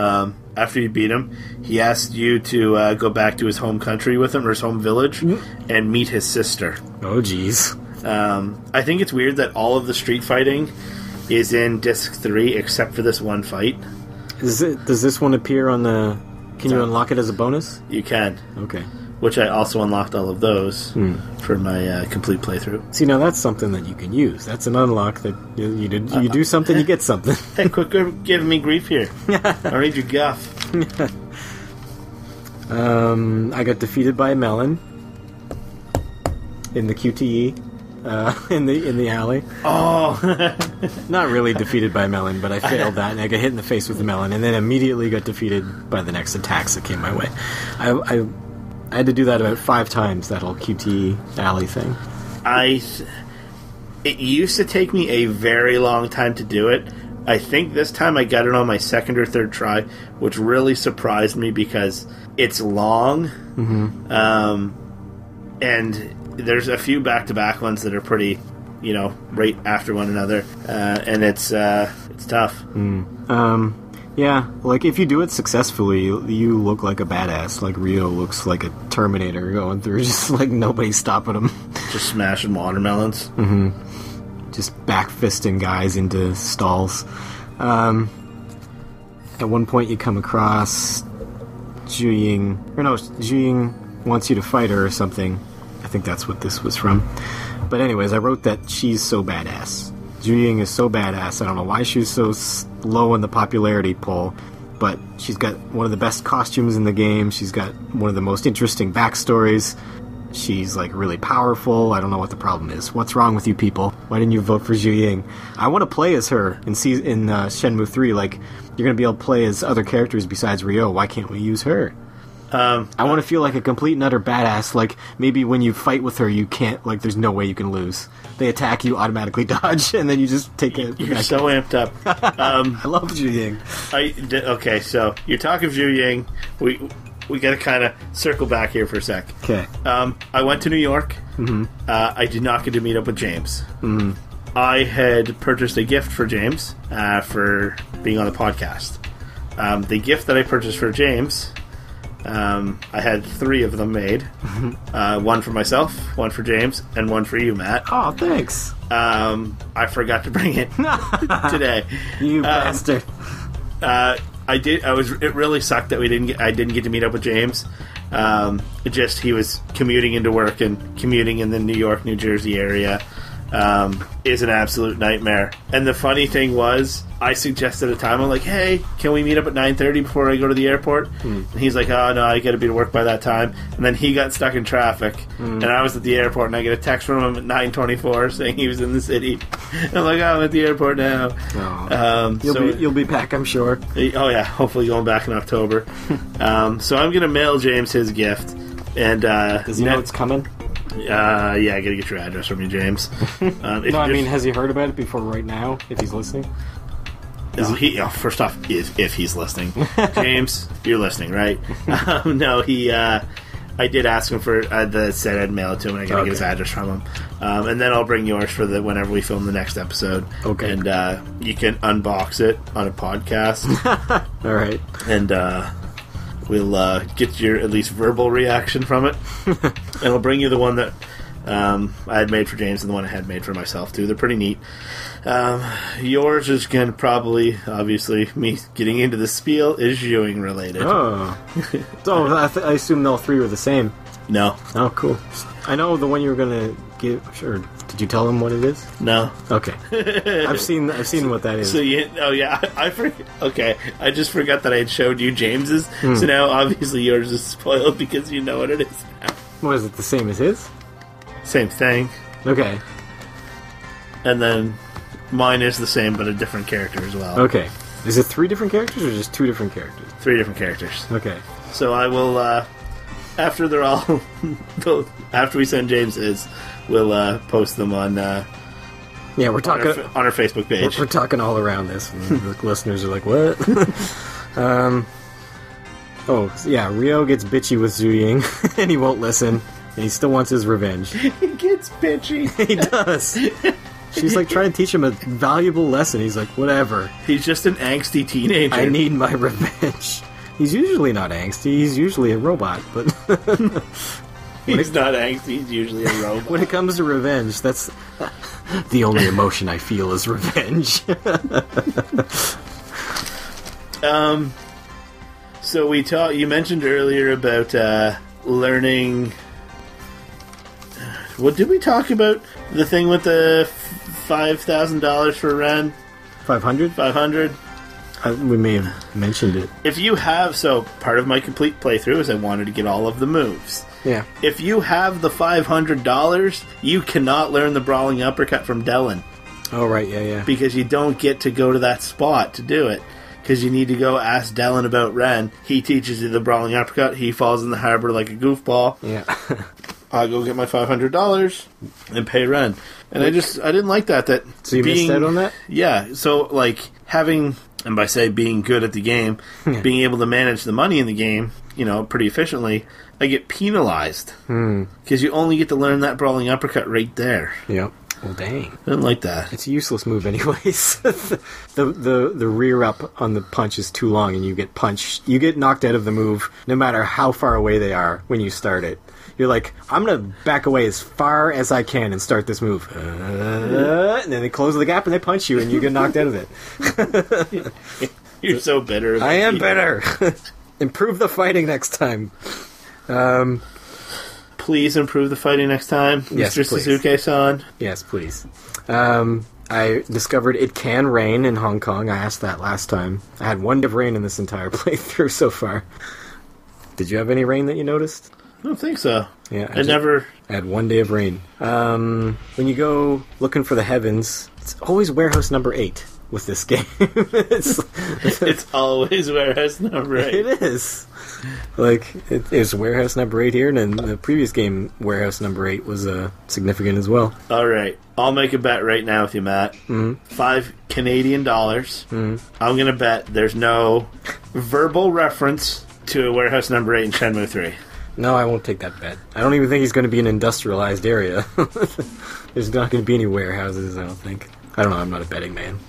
After you beat him, he asked you to go back to his home country with him, or his home village, and meet his sister. Oh, jeez. I think it's weird that all of the street fighting is in Disc 3 except for this one fight. Does this one appear on the... Can you unlock it as a bonus? You can. Okay. Which I also unlocked all of those for my complete playthrough. See, now that's something that you can use. That's an unlock that you do something, you get something. Hey, quit giving me grief here. I need your guff. I got defeated by a melon in the QTE. In the alley. Oh. Not really defeated by a melon, but I failed that, and I got hit in the face with a melon, and then immediately got defeated by the next attacks that came my way. I had to do that about 5 times, that whole QTE alley thing. It used to take me a very long time to do it. I think this time I got it on my second or third try, which really surprised me because it's long, And there's a few back-to-back ones that are pretty, right after one another, and it's tough. Yeah, like if you do it successfully, you look like a badass. Like Rio looks like a Terminator going through, just like nobody's stopping him. Just smashing watermelons. Just back-fisting guys into stalls. At one point you come across Zhu Ying wants you to fight her or something. I think that's what this was from. But anyways, I wrote that she's so badass. Zhu Ying is so badass. I don't know why she's so low in the popularity poll, but she's got one of the best costumes in the game. She's got one of the most interesting backstories. She's, like, really powerful. I don't know what the problem is. What's wrong with you people? Why didn't you vote for Zhu Ying? I want to play as her in Shenmue 3. Like, you're going to be able to play as other characters besides Ryo. Why can't we use her? I want to feel like a complete and utter badass. Like, maybe when you fight with her, you can't, like, there's no way you can lose. They attack, you automatically dodge, and then you just take it. You're so amped up. I love Zhu Ying. Okay, so you're talking Zhu Ying. We got to kind of circle back here for a sec. Okay. I went to New York. I did not get to meet up with James. I had purchased a gift for James for being on the podcast. The gift that I purchased for James, I had 3 of them made. One for myself, one for James, and one for you, Matt. Oh, thanks. I forgot to bring it today. You bastard. It really sucked that I didn't get to meet up with James. He was commuting into work, and commuting in the New York, New Jersey area is an absolute nightmare. And the funny thing was, I suggested a time. I'm like, hey, can we meet up at 9:30 before I go to the airport? And he's like, oh no, I got to be to work by that time. And then he got stuck in traffic, and I was at the airport, and I get a text from him at 9:24 saying he was in the city. And I'm like, oh, I'm at the airport now. You'll be back, I'm sure. Oh yeah, hopefully going back in October. So I'm gonna mail James his gift, and does he know it's coming? Yeah, I gotta get your address from you, James. Has he heard about it before right now, if he's listening? First off, if he's listening. James, you're listening, right? I did ask him for said I'd mail it to him, and I gotta get his address from him. And then I'll bring yours for whenever we film the next episode. Okay. And you can unbox it on a podcast. All right. And we'll get your at least verbal reaction from it. And I'll bring you the one that I had made for James and the one I had made for myself too. They're pretty neat. Yours is going to probably, obviously, me getting into the spiel is Ewing related. Oh. I assume all 3 were the same. No. Oh, cool. I know the one you were going to give. Sure. Did you tell them what it is? No. Okay. I've seen what that is. So I forget. Okay, I just forgot that I had showed you James's. So now obviously yours is spoiled because you know what it is now. What is it? The same as his? Same thing. Okay. And then mine is the same, but a different character as well. Okay. Is it 3 different characters or just 2 different characters? 3 different characters. Okay. So I will, after they're all, after we send James his, we'll post them on. Yeah, we're talking on our Facebook page. We're talking all around this, and the listeners are like, "What?" Rio gets bitchy with Zhu Ying, and he won't listen, and he still wants his revenge. He gets bitchy. He does. She's like trying to teach him a valuable lesson. He's like, whatever. He's just an angsty teenager. I need my revenge. He's usually not angsty. He's usually a robot, but he's not angsty. He's usually a robot. When it comes to revenge, that's the only emotion I feel is revenge. So you mentioned earlier about learning. What did we talk about? The thing with the $5,000 for Ren? 500? 500? We may have mentioned it. If you have... So, part of my complete playthrough is I wanted to get all of the moves. Yeah. If you have the $500, you cannot learn the Brawling Uppercut from Dylan. Oh, right, yeah. Because you don't get to go to that spot to do it. Because you need to go ask Dylan about Ren. He teaches you the Brawling Uppercut. He falls in the harbor like a goofball. Yeah. I'll go get my $500 and pay Ren. And I didn't like that. So you missed out on that? Yeah. So, like, having And by, say, being good at the game, being able to manage the money in the game, pretty efficiently, I get penalized. Because you only get to learn that brawling uppercut right there. Yep. Well, dang. I didn't like that. It's a useless move anyways. the rear up on the punch is too long and you get punched. You get knocked out of the move no matter how far away they are when you start it. You're like, I'm going to back away as far as I can and start this move. And then they close the gap and they punch you and you get knocked out of it. You're so bitter. I am bitter. Improve the fighting next time. Please improve the fighting next time, yes, Mr. Suzuki-san. Yes, please. I discovered it can rain in Hong Kong. I asked that last time. I had one day of rain in this entire playthrough so far. Did you have any rain that you noticed? I don't think so. Yeah, I had 1 day of rain. When you go looking for the heavens, it's always warehouse number 8 with this game. It's always warehouse number 8. It is. Like, it is warehouse number 8 here, and then the previous game, warehouse number 8, was significant as well. Alright, I'll make a bet right now with you, Matt. $5 Canadian. I'm going to bet there's no verbal reference to a warehouse number 8 in Shenmue 3. No, I won't take that bet. I don't even think he's going to be an industrialized area. There's not going to be any warehouses, I don't think. I don't know, I'm not a betting man.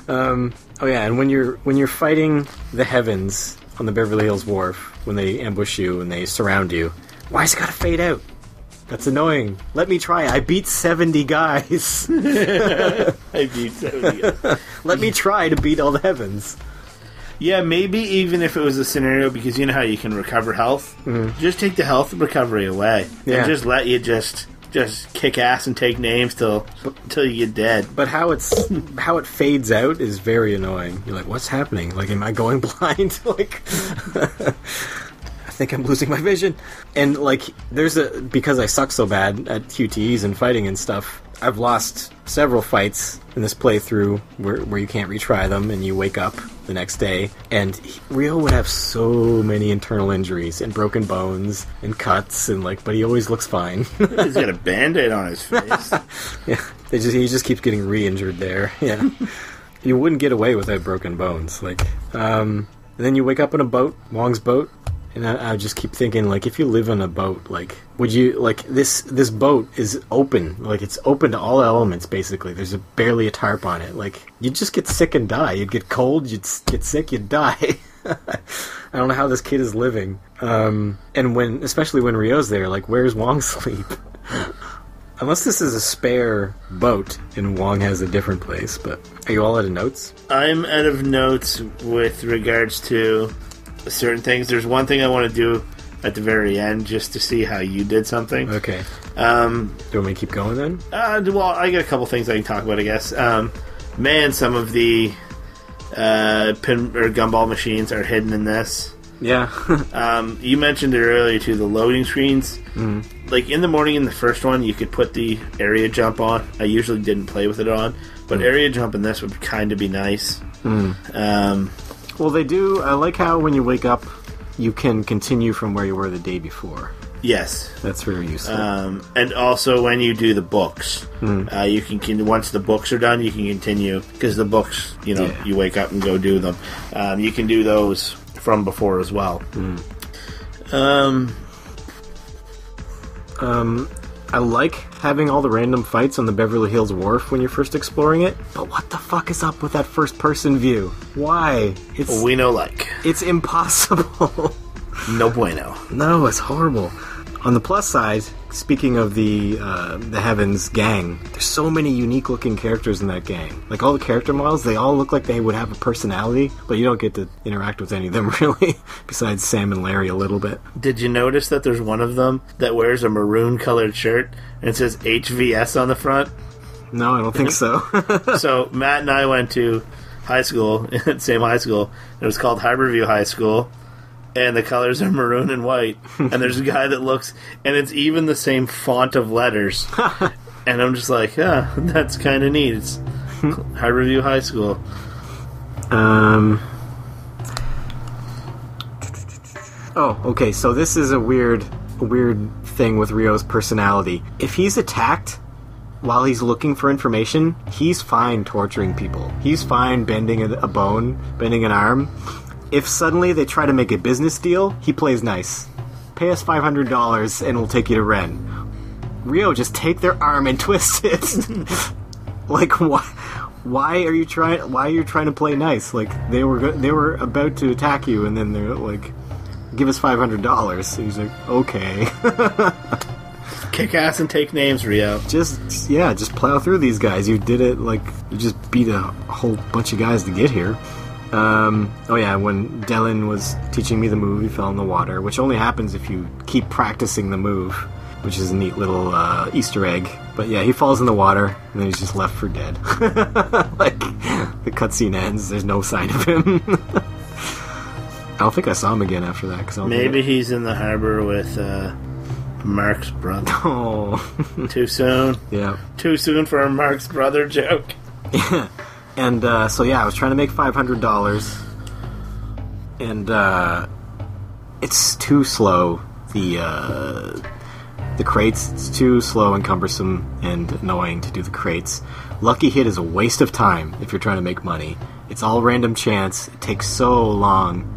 Oh yeah, and when you're fighting the heavens on the Beverly Hills Wharf, when they ambush you and they surround you, why's it gotta fade out? That's annoying. Let me try. I beat 70 guys. I beat 70 guys. Let me try to beat all the heavens. Yeah, maybe even if it was a scenario, because you know how you can recover health? Just take the health recovery away. Yeah. And just let you just kick ass and take names till you get dead. But how it fades out is very annoying. You're like, what's happening? Like, am I going blind? Like, I think I'm losing my vision. And like, because I suck so bad at QTEs and fighting and stuff, I've lost several fights in this playthrough where you can't retry them and you wake up the next day, and Ryo would have so many internal injuries and broken bones and cuts, and but he always looks fine. He's got a Band-Aid on his face. Yeah, he just keeps getting re-injured there. Yeah, you wouldn't get away without broken bones. And then you wake up in a boat, Wong's boat. And I just keep thinking, if you live on a boat, would you, this boat is open. It's open to all elements, basically. There's barely a tarp on it. You'd just get sick and die. You'd get cold, you'd get sick, you'd die. I don't know how this kid is living. And especially when Ryo's there, where's Wong sleep? Unless this is a spare boat and Wong has a different place, but are you all out of notes? I'm out of notes with regards to certain things. There's one thing I want to do at the very end just to see how you did something. Okay. Do you want me to keep going then? Well, I got a couple things I can talk about, I guess. Some of the pin or gumball machines are hidden in this. Yeah. You mentioned it earlier too, the loading screens. In the morning in the first one, you could put the area jump on. I usually didn't play with it on, but area jump in this would kind of be nice. Well, they do. I like how when you wake up, you can continue from where you were the day before. Yes. That's very useful. And also when you do the books, you can once the books are done, you can continue, because the books, you wake up and go do them. You can do those from before as well. I like having all the random fights on the Beverly Hills Wharf when you're first exploring it, but what the fuck is up with that first-person view? Why? We know It's impossible. No bueno. No, it's horrible. On the plus side, speaking of the Heavens gang, there's so many unique-looking characters in that gang. All the character models, they all look like they would have a personality, but you don't get to interact with any of them, really, besides Sam and Larry a little bit. Did you notice that there's one of them that wears a maroon-colored shirt, and it says HVS on the front? No, I don't think so. So, Matt and I went to high school, same high school, and it was called Harborview High School, and the colors are maroon and white, and there's a guy that looks, and it's even the same font of letters, and I'm just like, that's kind of neat. It's Harborview High School. Oh, okay, so this is a weird thing with Ryo's personality. If he's attacked while he's looking for information, he's fine torturing people. He's fine bending a bone, bending an arm. If suddenly they try to make a business deal, he plays nice. Pay us $500 and we'll take you to Ren. Rio, just take their arm and twist it. Like, why are you trying to play nice? Like, they were about to attack you, and then they're like, give us $500. And he's like, okay. Kick ass and take names, Rio. Just plow through these guys. You did it, like, you just beat a whole bunch of guys to get here. When Dylan was teaching me the move, he fell in the water, which only happens if you keep practicing the move, which is a neat little Easter egg. But yeah, he falls in the water, and then he's just left for dead. Like, the cutscene ends, there's no sign of him. I don't think I saw him again after that. Maybe he's in the harbor with Mark's brother. Oh. Too soon? Yeah. Too soon for a Mark's brother joke. Yeah. And, I was trying to make $500, and, it's too slow. The crates, it's too slow and cumbersome and annoying to do the crates. Lucky Hit is a waste of time if you're trying to make money. It's all random chance. It takes so long.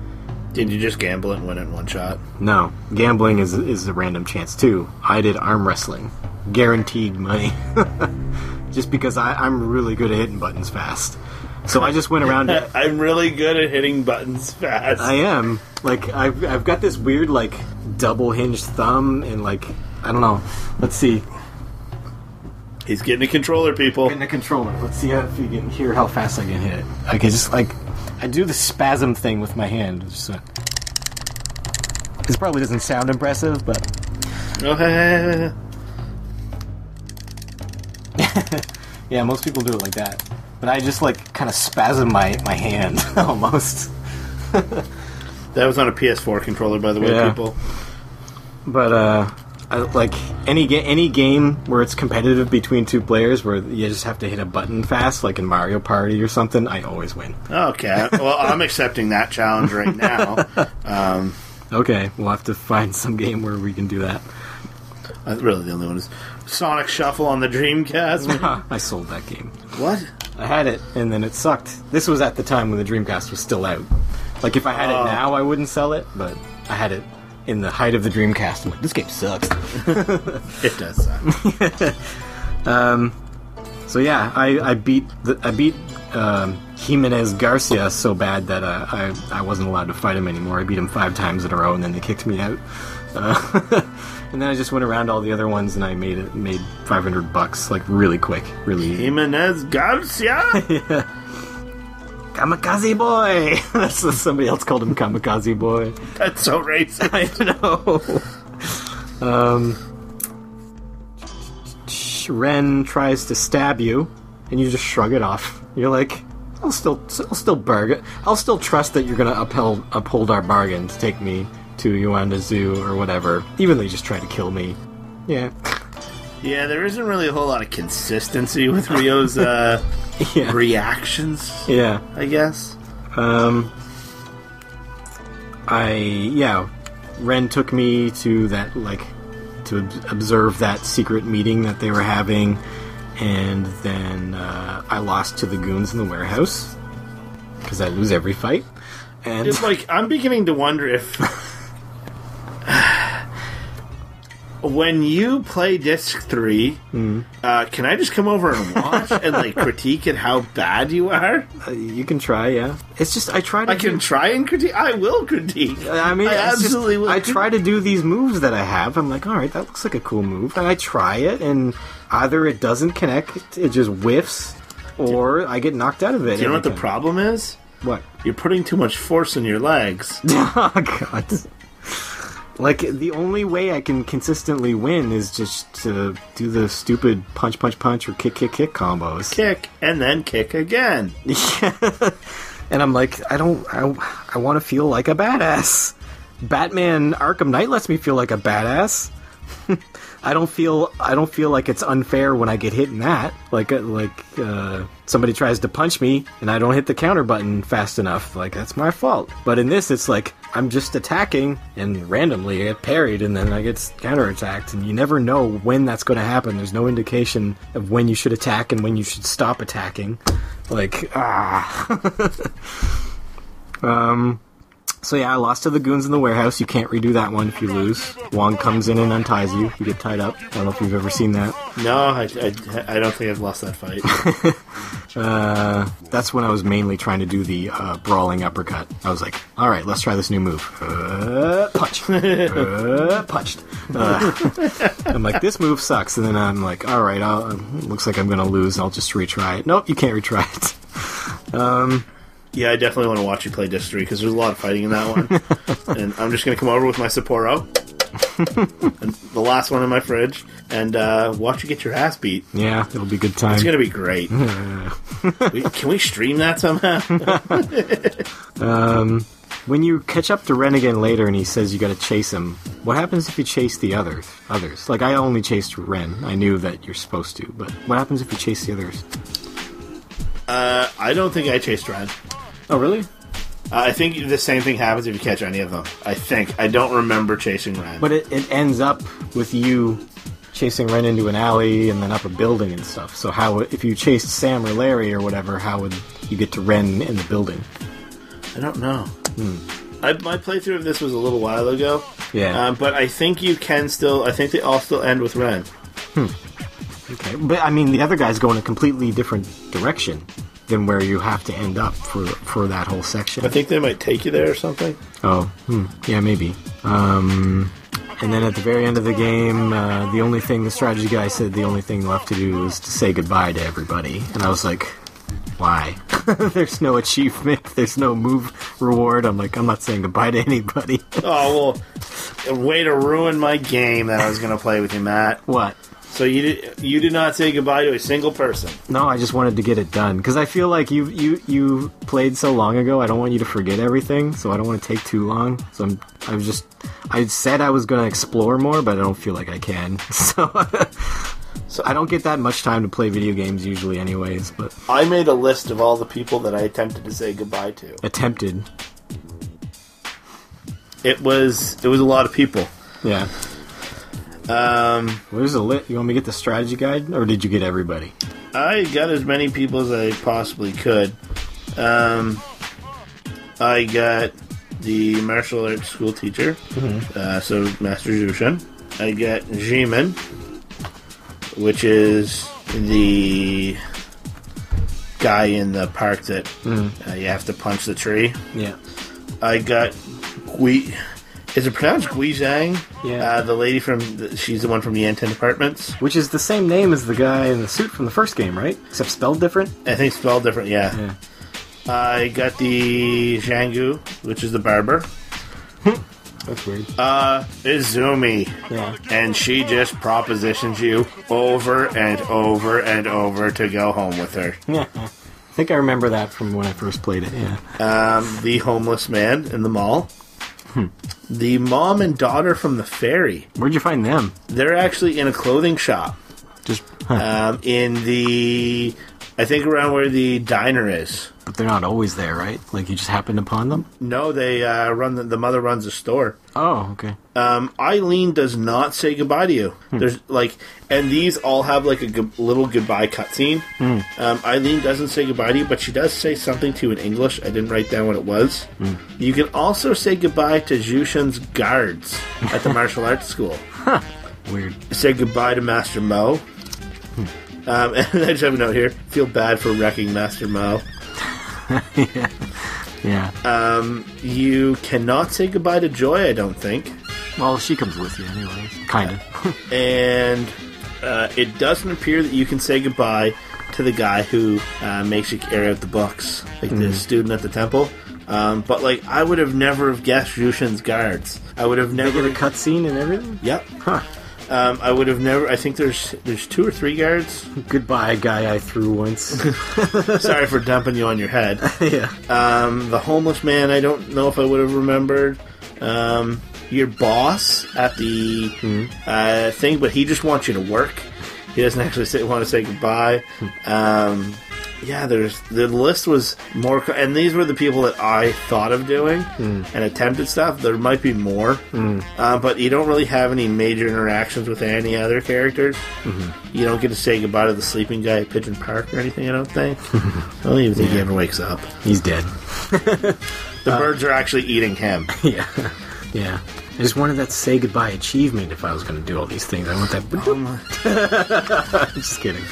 Did you just gamble it and win it in one shot? No. Gambling is a random chance, too. I did arm wrestling. Guaranteed money. Just because I'm really good at hitting buttons fast. So I just went around... I'm really good at hitting buttons fast. I am. Like, I've got this weird, like, double-hinged thumb, and, like, I don't know. Let's see. He's getting a controller, people. Getting a controller. Let's see if you can hear how fast I can hit it. Okay, just, like, I do the spasm thing with my hand. Just, this probably doesn't sound impressive, but... Okay. Yeah, most people do it like that. But I just, like, kind of spasm my hand, almost. That was on a PS4 controller, by the way, people. But, like, any game where it's competitive between two players, where you just have to hit a button fast, like in Mario Party or something, I always win. Okay. Well, I'm accepting that challenge right now. Okay, we'll have to find some game where we can do that. Really, the only one is Sonic Shuffle on the Dreamcast. I sold that game. What? I had it, and then it sucked. This was at the time when the Dreamcast was still out. Like, if I had it now, I wouldn't sell it, but I had it in the height of the Dreamcast. I'm like, this game sucks. It does suck. So yeah, I beat Jimenez Garcia so bad that I wasn't allowed to fight him anymore. I beat him 5 times in a row, and then they kicked me out. And then I just went around all the other ones, and I made $500, like, really quick, really. Jimenez Garcia. Yeah. Kamikaze Boy! That's what somebody else called him, Kamikaze Boy. That's so racist. I know. Ren tries to stab you, and you just shrug it off. You're like, I'll still bargain. I'll still trust that you're gonna uphold our bargain to take me to Yuanda Zoo or whatever, even though you just try to kill me. Yeah. Yeah, there isn't really a whole lot of consistency with Rio's reactions. Yeah. I guess. Ren took me to that, like, to observe that secret meeting that they were having, and then I lost to the goons in the warehouse because I lose every fight. And it's like, I'm beginning to wonder if when you play Disc 3, can I just come over and watch and, like, critique at how bad you are? You can try, yeah. It's just, I can try and critique? I will critique. I mean, I absolutely will. I try to do these moves that I have. I'm like, alright, that looks like a cool move. And I try it, and either it doesn't connect, it just whiffs, or I get knocked out of it. Do you know what the problem is? What? You're putting too much force in your legs. Oh, God. Like, the only way I can consistently win is just to do the stupid punch, punch, punch, or kick, kick, kick combos. Kick, and then kick again. Yeah. And I'm like, I want to feel like a badass. Batman Arkham Knight lets me feel like a badass. I don't feel like it's unfair when I get hit in that. Somebody tries to punch me and I don't hit the counter button fast enough. Like, that's my fault. But in this, it's like I'm just attacking and randomly I get parried and then I get counterattacked, and you never know when that's going to happen. There's no indication of when you should attack and when you should stop attacking. So yeah, I lost to the goons in the warehouse. You can't redo that one if you lose. Wong comes in and unties you. You get tied up. I don't know if you've ever seen that. No, I don't think I've lost that fight. That's when I was mainly trying to do the brawling uppercut. I was like, alright, let's try this new move. Punch. Punched. I'm like, this move sucks. And then I'm like, alright, looks like I'm going to lose. I'll just retry it. Nope, you can't retry it. Yeah, I definitely want to watch you play Disc 3 because there's a lot of fighting in that one. And I'm just going to come over with my Sapporo, and the last one in my fridge, and watch you get your ass beat. Yeah, it'll be a good time. It's going to be great. Can we stream that somehow? When you catch up to Ren again later and he says you gotta chase him, what happens if you chase the others? Like, I only chased Ren. I knew that you're supposed to, but what happens if you chase the others? I don't think I chased Ren. Oh, really? I think the same thing happens if you catch any of them. I think. I don't remember chasing Ren. But it ends up with you chasing Ren into an alley and then up a building and stuff. So if you chased Sam or Larry or whatever, how would you get to Ren in the building? I don't know. My playthrough of this was a little while ago. Yeah. But I think you can still... I think they all still end with Ren. Okay. But, I mean, the other guys go in a completely different direction than where you have to end up for that whole section. I think they might take you there or something. Oh, yeah, maybe. And then at the very end of the game, the strategy guy said the only thing left to do is to say goodbye to everybody. And I was like, why? There's no achievement, there's no move reward. I'm like, I'm not saying goodbye to anybody. Oh, well, way to ruin my game that I was going to play with you, Matt. What? So you did not say goodbye to a single person? No, I just wanted to get it done because I feel like you played so long ago. I don't want you to forget everything, so I don't want to take too long. So I said I was going to explore more, but I don't feel like I can. So I don't get that much time to play video games usually, anyways. But I made a list of all the people that I attempted to say goodbye to. Attempted. It was a lot of people. Yeah. Where's the lit? You want me to get the strategy guide, or did you get everybody? I got as many people as I possibly could. I got the martial arts school teacher, so Master Jushin. I got Jimin, which is the guy in the park that you have to punch the tree. Yeah. I got Gui. Is it pronounced Guizhang? Yeah. The lady she's the one from the Yanten Apartments. Which is the same name as the guy in the suit from the first game, right? Except spelled different? I think spelled different, yeah. I got the Zhangu, which is the barber. That's weird. Izumi. Yeah. And she just propositions you over and over and over to go home with her. Yeah. I think I remember that from when I first played it, yeah. The homeless man in the mall. The mom and daughter from the ferry. Where'd you find them? They're actually in a clothing shop. Just in the... I think around where the diner is. But they're not always there, right? Like, you just happened upon them? No, they run... The mother runs a store. Oh, okay. Eileen does not say goodbye to you. There's, like... And these all have, like, a little goodbye cutscene. Eileen doesn't say goodbye to you, but she does say something to you in English. I didn't write down what it was. You can also say goodbye to Jushin's guards at the martial arts school. Weird. Say goodbye to Master Mo. And I just have a note here. Feel bad for wrecking Master Mo. Yeah. You cannot say goodbye to Joy, I don't think. Well, she comes with you anyway. Kind of. And it doesn't appear that you can say goodbye to the guy who makes you carry out the books. Like the student at the temple. But, like, I would have never have guessed Jushin's guards. I would have never... They get a cutscene and everything? Yep. Huh. I would have never... I think there's 2 or 3 guards. Goodbye, guy I threw once. Sorry for dumping you on your head. Yeah. The homeless man, I don't know if I would have remembered. your boss at the thing, but he just wants you to work. He doesn't actually want to say goodbye. Yeah, the list was more, and these were the people that I thought of doing and attempted stuff. There might be more, but you don't really have any major interactions with any other characters. You don't get to say goodbye to the sleeping guy at Pigeon Park or anything, I don't think. I don't even think he ever wakes up. He's dead. The birds are actually eating him. Yeah. I just wanted that say goodbye achievement if I was going to do all these things. I want that. Just kidding.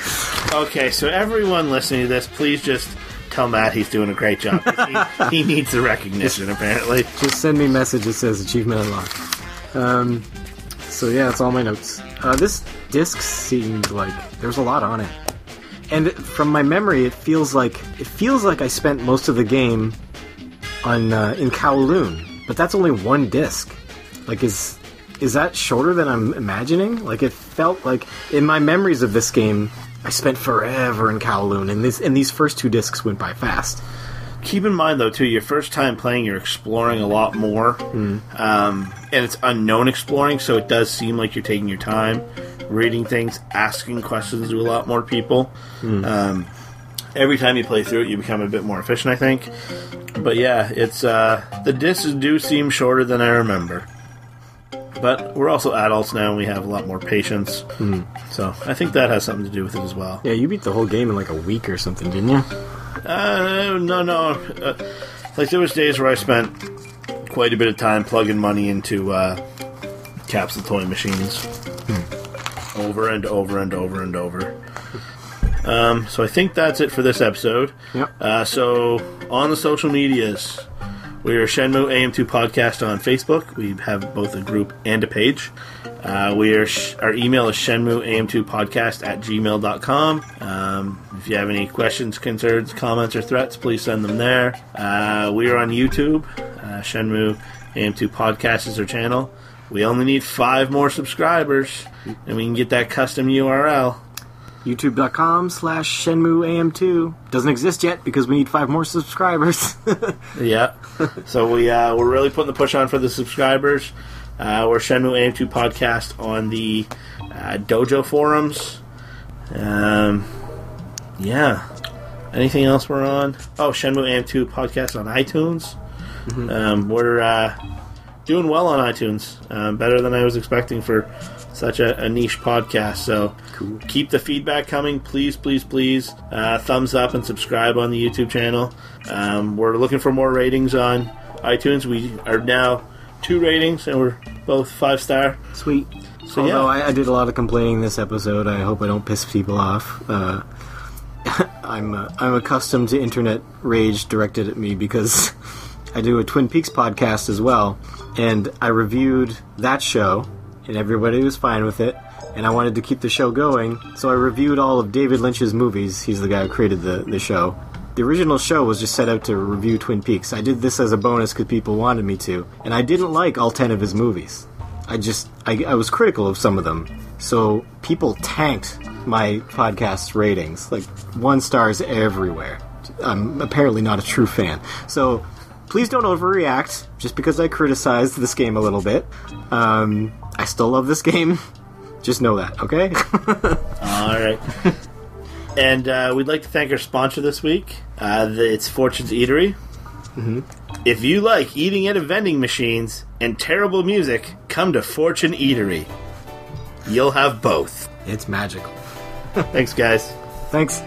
Okay, so everyone listening to this, please just tell Matt he's doing a great job. He needs the recognition, apparently. Just send me a message that says achievement unlocked. So yeah, that's all my notes. This disc seemed like there was a lot on it. And from my memory, it feels like I spent most of the game on in Kowloon, but that's only one disc. Like, is that shorter than I'm imagining? Like, it felt like in my memories of this game, I spent forever in Kowloon, and these first two discs went by fast. Keep in mind, though, too, your first time playing, you're exploring a lot more, and it's unknown exploring, so it does seem like you're taking your time, reading things, asking questions to a lot more people. Every time you play through it, you become a bit more efficient, I think. But yeah, it's the discs do seem shorter than I remember. But we're also adults now, and we have a lot more patience. So I think that has something to do with it as well. Yeah, you beat the whole game in like a week or something, didn't you? No. Like, there was days where I spent quite a bit of time plugging money into capsule toy machines. Over and over and over and over. So I think that's it for this episode. Yep. So on the social medias, we are Shenmue AM2 Podcast on Facebook. We have both a group and a page. Our email is shenmueam2podcast@gmail.com. If you have any questions, concerns, comments, or threats, please send them there. We are on YouTube. Shenmue AM2 Podcast is our channel. We only need 5 more subscribers, and we can get that custom URL. YouTube.com/ShenmueAM2. Doesn't exist yet because we need 5 more subscribers. Yeah. So we're really putting the push on for the subscribers. We're Shenmue AM2 Podcast on the Dojo forums. Yeah. Anything else we're on? Oh, Shenmue AM2 Podcast on iTunes. We're doing well on iTunes. Better than I was expecting for such a niche podcast. So cool. Keep the feedback coming, please. Thumbs up and subscribe on the YouTube channel. We're looking for more ratings on iTunes. We are now 2 ratings, and we're both 5-star. Sweet. So although yeah. I did a lot of complaining this episode, I hope I don't piss people off. I'm accustomed to internet rage directed at me because I do a Twin Peaks podcast as well, and I reviewed that show, and everybody was fine with it, and I wanted to keep the show going, so I reviewed all of David Lynch's movies. He's the guy who created the show. The original show was just set out to review Twin Peaks. I did this as a bonus because people wanted me to, and I didn't like all 10 of his movies. I was critical of some of them, so people tanked my podcast's ratings, like 1 stars everywhere. I'm apparently not a true fan. So please don't overreact just because I criticized this game a little bit. I still love this game. Just know that, okay? Alright. And we'd like to thank our sponsor this week. It's Fortune's Eatery. If you like eating at a vending machines and terrible music, come to Fortune Eatery. You'll have both. It's magical. Thanks, guys. Thanks.